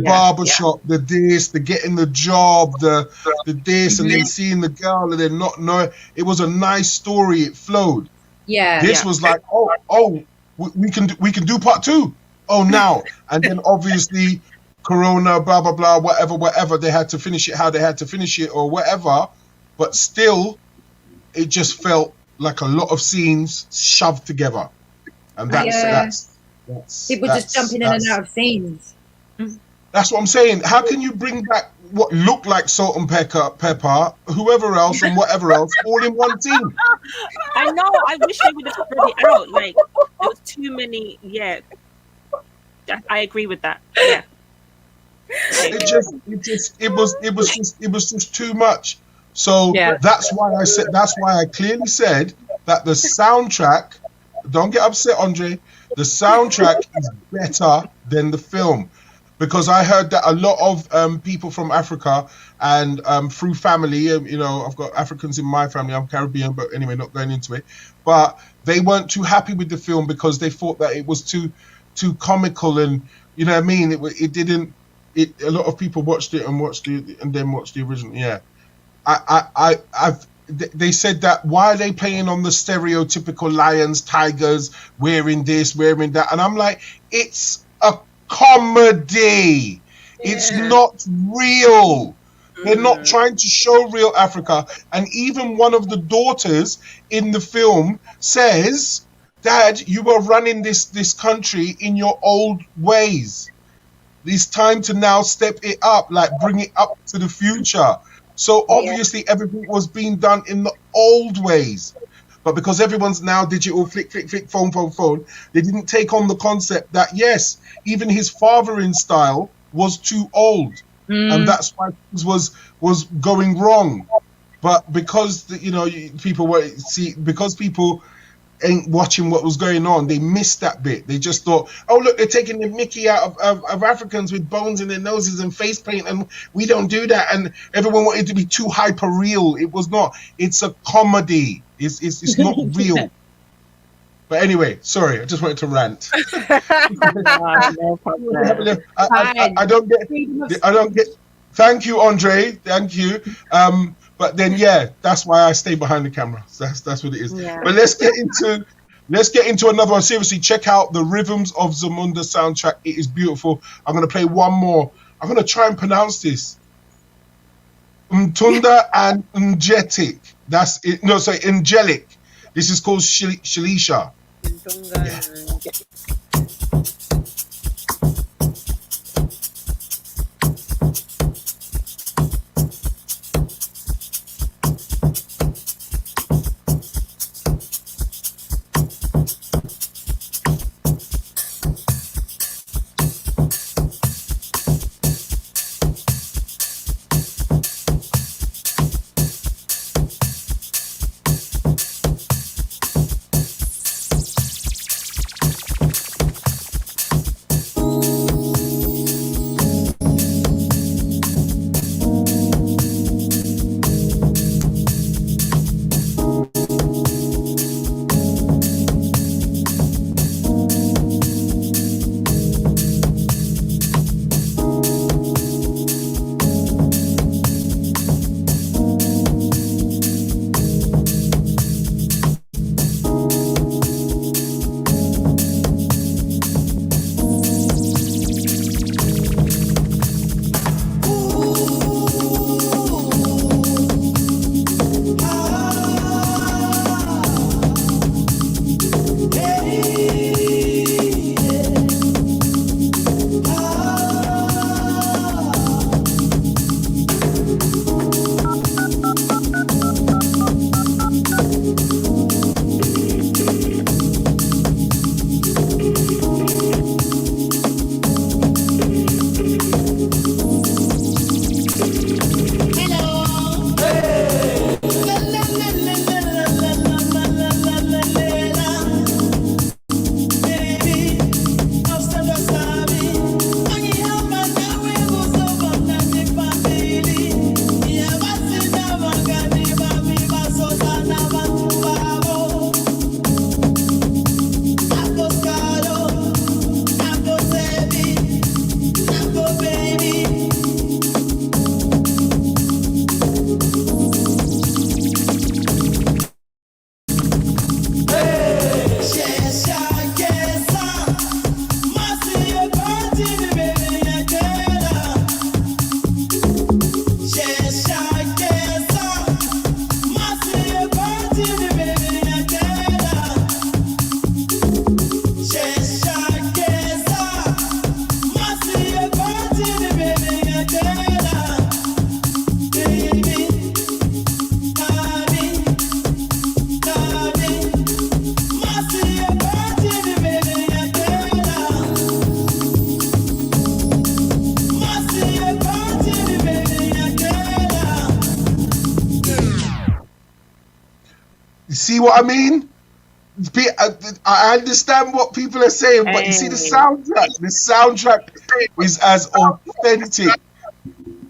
barbershop, the this, the getting the job, the this, and then seeing the girl, and then not knowing. It was a nice story. It flowed. Yeah. This was like, we can do part 2. Oh, now and then obviously. Corona, blah blah blah, whatever. They had to finish it how they had to finish it, or whatever. But still, it just felt like a lot of scenes shoved together, and that's people just jumping in and out of scenes. That's what I'm saying. How can you bring back what looked like Salt and Pepper, whoever else, and whatever else, all in one team? I know. I wish they would have spread it out. Like there was too many. Yeah, I agree with that. Yeah. It was just too much. So that's why I clearly said that the soundtrack, don't get upset, Andre, the soundtrack is better than the film, because I heard that a lot of people from Africa and through family, you know, I've got Africans in my family, I'm Caribbean, but anyway, not going into it, but they weren't too happy with the film because they thought that it was too comical, and you know what I mean, it didn't. A lot of people watched it and then watched the original. Yeah, they said that why are they playing on the stereotypical lions, tigers, wearing this, wearing that, and I'm like, it's a comedy. It's not real. They're not trying to show real Africa. And even one of the daughters in the film says, "Dad, you were running this country in your old ways. It's time to now step it up, like bring it up to the future." So obviously everything was being done in the old ways. But because everyone's now digital, flick, phone, they didn't take on the concept that, yes, even his fathering style was too old. And that's why things was going wrong. But because, people ain't watching what was going on, they missed that bit. They just thought, oh look, they're taking the mickey out of Africans with bones in their noses and face paint, and we don't do that, and everyone wanted to be too hyper real. It was not. It's a comedy. It's not real. But anyway, sorry, I just wanted to rant. No problem. I don't get. Thank you, Andre. Thank you. But then, yeah, that's why I stay behind the camera. That's what it is. Yeah. But let's get into another one. Seriously, check out the Rhythms of Zamunda soundtrack. It is beautiful. I'm gonna play one more. I'm gonna try and pronounce this. Mtunda and Ngetic. That's it. No, sorry, Angelic. This is called Shalisha. Yeah. See what I mean? I understand what people are saying, but you see the soundtrack. The soundtrack is as authentic.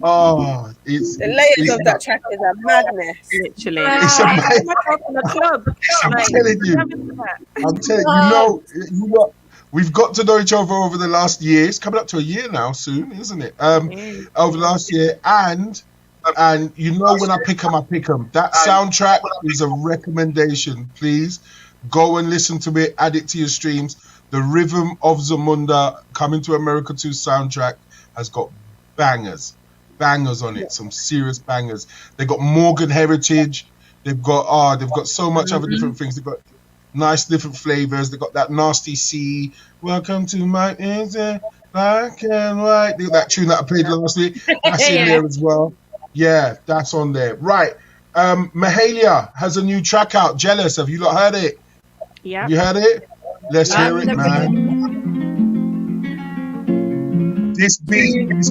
Oh, it's the layers of that track is a madness. Literally, it's a madness. In the club. I'm telling you. You know, we've got to know each other over the last year. It's coming up to a year now, soon, isn't it? Over the last year, and you know, when I pick them, That soundtrack is a recommendation. Please go and listen to it. Add it to your streams. The Rhythm of Zamunda Coming to America 2 soundtrack has got bangers on it. Some serious bangers. They got Morgan Heritage. They've got so much other different things. They've got nice different flavors. They got that Nasty C. Welcome to my black and white. They got that tune that I played last week. That's in there as well. Yeah, that's on there. Right. Mahalia has a new track out, Jealous. Have you not heard it? Yeah. You heard it? Let's hear it, man. This beat's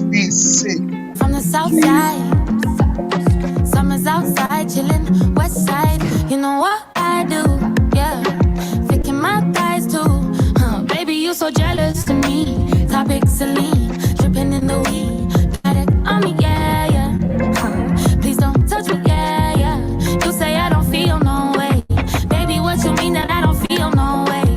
sick. From the south side, summer's outside, chillin', west side. You know what I do, yeah. Picking my thighs too. Baby, you so jealous to me. Topic Celine, dripping in the weed. Got it on me, yeah, yeah. Please don't touch me, yeah, yeah. You say I don't feel no way. Baby, what you mean that I don't feel no way?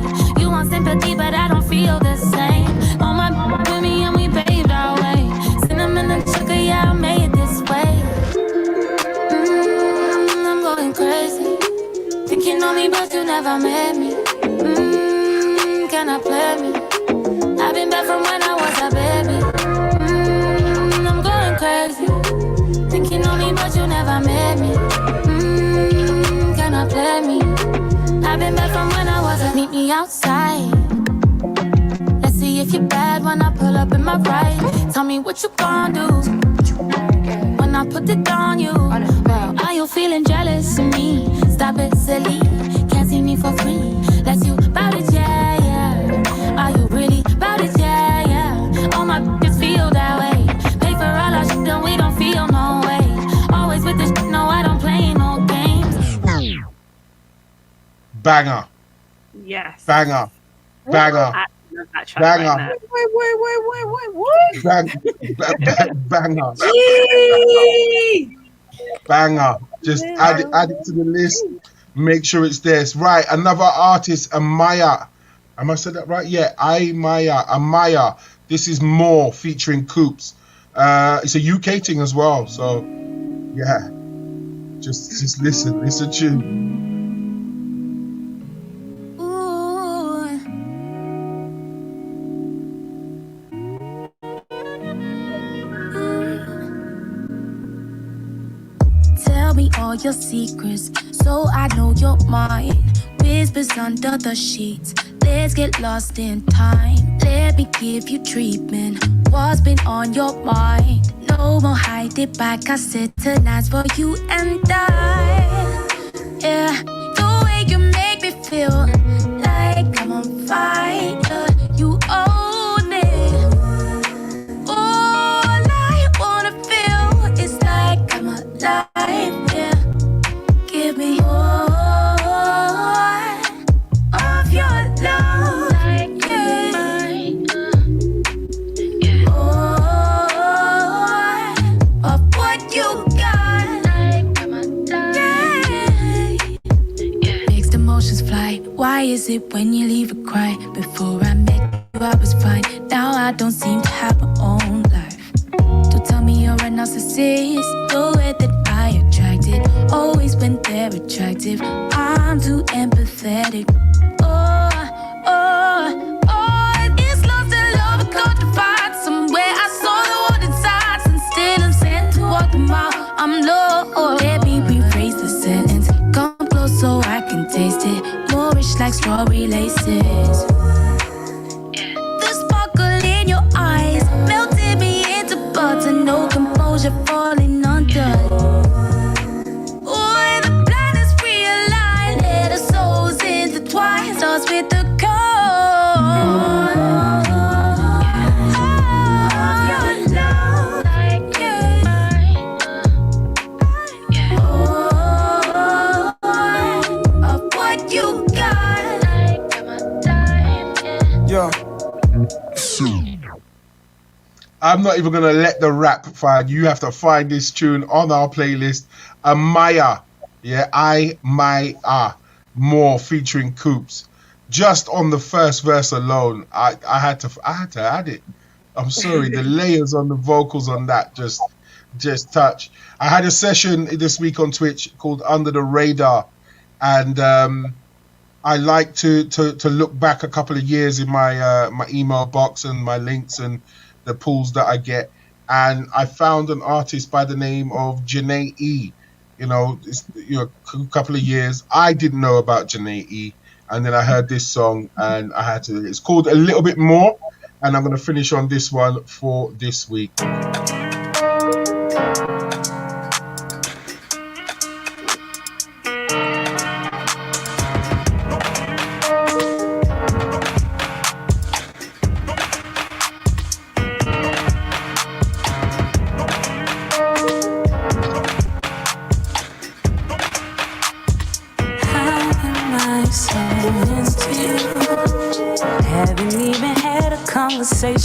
never met me. Can I play me? I've been back from when I was a baby. I'm going crazy. Think you know me, but you never met me. Can I play me? I've been back from when I was a. Meet me outside. Let's see if you're bad when I pull up in my ride. Tell me what you gon' do when I put it on you. Well, are you feeling jealous of me? Stop it, silly. Can't see me for free. Let's you bout it, yeah, yeah. Are you really bout it, yeah, yeah? All my bitches feel that way. Pay for all our shit, then we don't feel no way. Always with this shit, no, I don't play no games. Banger. Yes. Banger. Banger. I love that track Banger. right now. Wait. Banger. Banger. Just add it to the list. Make sure it's there. Right. Another artist, Amaya. Am I said that right? Yeah. Amaya. This is More featuring Coops. It's a UK thing as well. So yeah. Just listen. Listen to. All your secrets, so I know you're mine. Whispers under the sheets, let's get lost in time. Let me give you treatment, what's been on your mind. No more hide it back, I sit tonight's for you and I. Yeah, the way you make me feel like I'm on fire. You own it. All I wanna feel is like I'm alive. Give me more of your love, like more of what you got, Mixed emotions fly. Why is it when you leave a cry? Before I met you, I was fine. Now I don't seem to have my own life. Don't tell me you're a narcissist. The way that I attracted, always when they're attractive, I'm too empathetic. It's lost in love, it got to find somewhere. I saw the warning signs and still I'm sent to walk them out. I'm low, let me rephrase the sentence. Come close so I can taste it. Moorish like strawberry laces. The sparkle in your eyes melted me into butter. No composure falling under. Starts with the code of your love, like of what you got, Yeah. I'm not even gonna let the rap find. You have to find this tune on our playlist. Amaya. Yeah, More featuring Coops. Just on the first verse alone, I had to add it. I'm sorry, the layers on the vocals on that just touch. I had a session this week on Twitch called Under the Radar, and I like to look back a couple of years in my my email box and my links and the pulls that I get, and I found an artist by the name of Janae E. A couple of years. I didn't know about Janae E. And then I heard this song and I had to. It's called A Little Bit More. And I'm going to finish on this one for this week.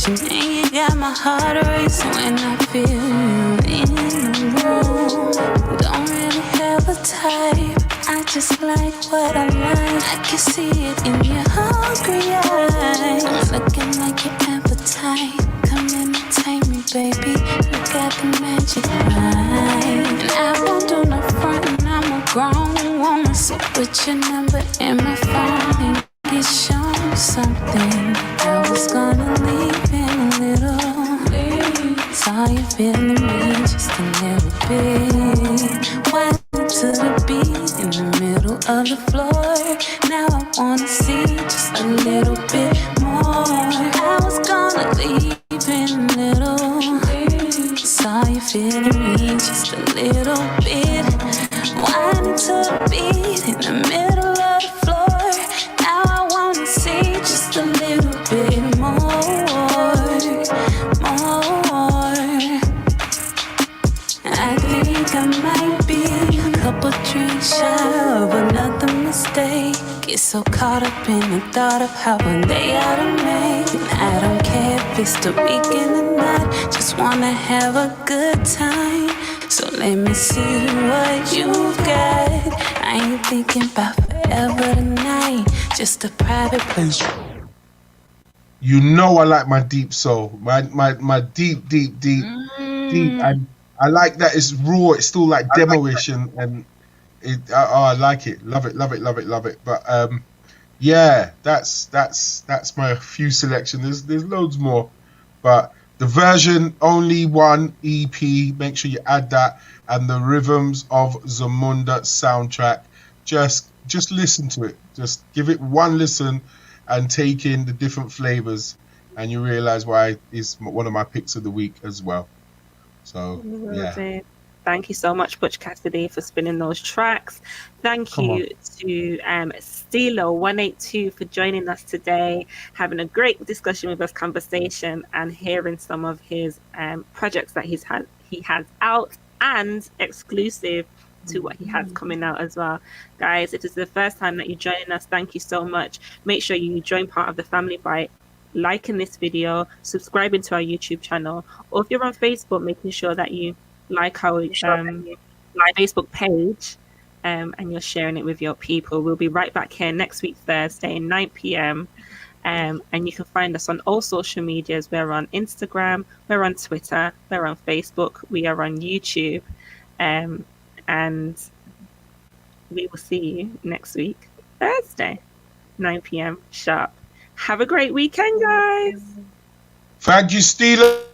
And you got my heart racing when I feel you in the room. Don't really have a type, I just like what I like. I can see it in your hungry eyes. I'm looking like your appetite. Come entertain me, baby. You got the magic mind. And I won't do no front, and I'm a grown woman, so So put your number in my phone and get shown something. I was gonna leave in a little. Saw you feeling me just a little bit. Went to the beat in the middle of the floor. Now I wanna see just a little bit more. I was gonna leave in a little. Saw you feeling me just a little bit. Went to the beat in the middle of the floor. Now I wanna see just a little bit more. I think I might be a couple drinks shy of another mistake. Get so caught up in the thought of how one day I don't make. And I don't care if it's the weekend or not. Just wanna have a good time. So let me see what you got. I ain't thinking about forever tonight. Just a private place. You know I like my deep soul, my deep, and I like that it's raw. It's still like demo-ish, and it. I like it. Love it. But yeah, that's my few selection. There's loads more, but the version only one EP. Make sure you add that, and the Rhythms of Zamunda soundtrack. Just listen to it. Just give it one listen and take in the different flavors, and you realize why it's one of my picks of the week as well. So yeah. Thank you so much, Butch Cassidy, for spinning those tracks. Thank you to Steelo 182 for joining us today, having a great discussion with us, conversation, and hearing some of his projects that he has out and exclusive to what he has coming out as well. Guys, if it's the first time that you're joining us, thank you so much. Make sure you join part of the family by liking this video, subscribing to our YouTube channel, or if you're on Facebook, making sure that you like our Facebook page and you're sharing it with your people. We'll be right back here next week, Thursday, 9 p.m. And you can find us on all social medias. We're on Instagram, we're on Twitter, we're on Facebook, we are on YouTube. And we will see you next week, Thursday, 9 p.m. sharp. Have a great weekend, guys. Thank you, Steelo.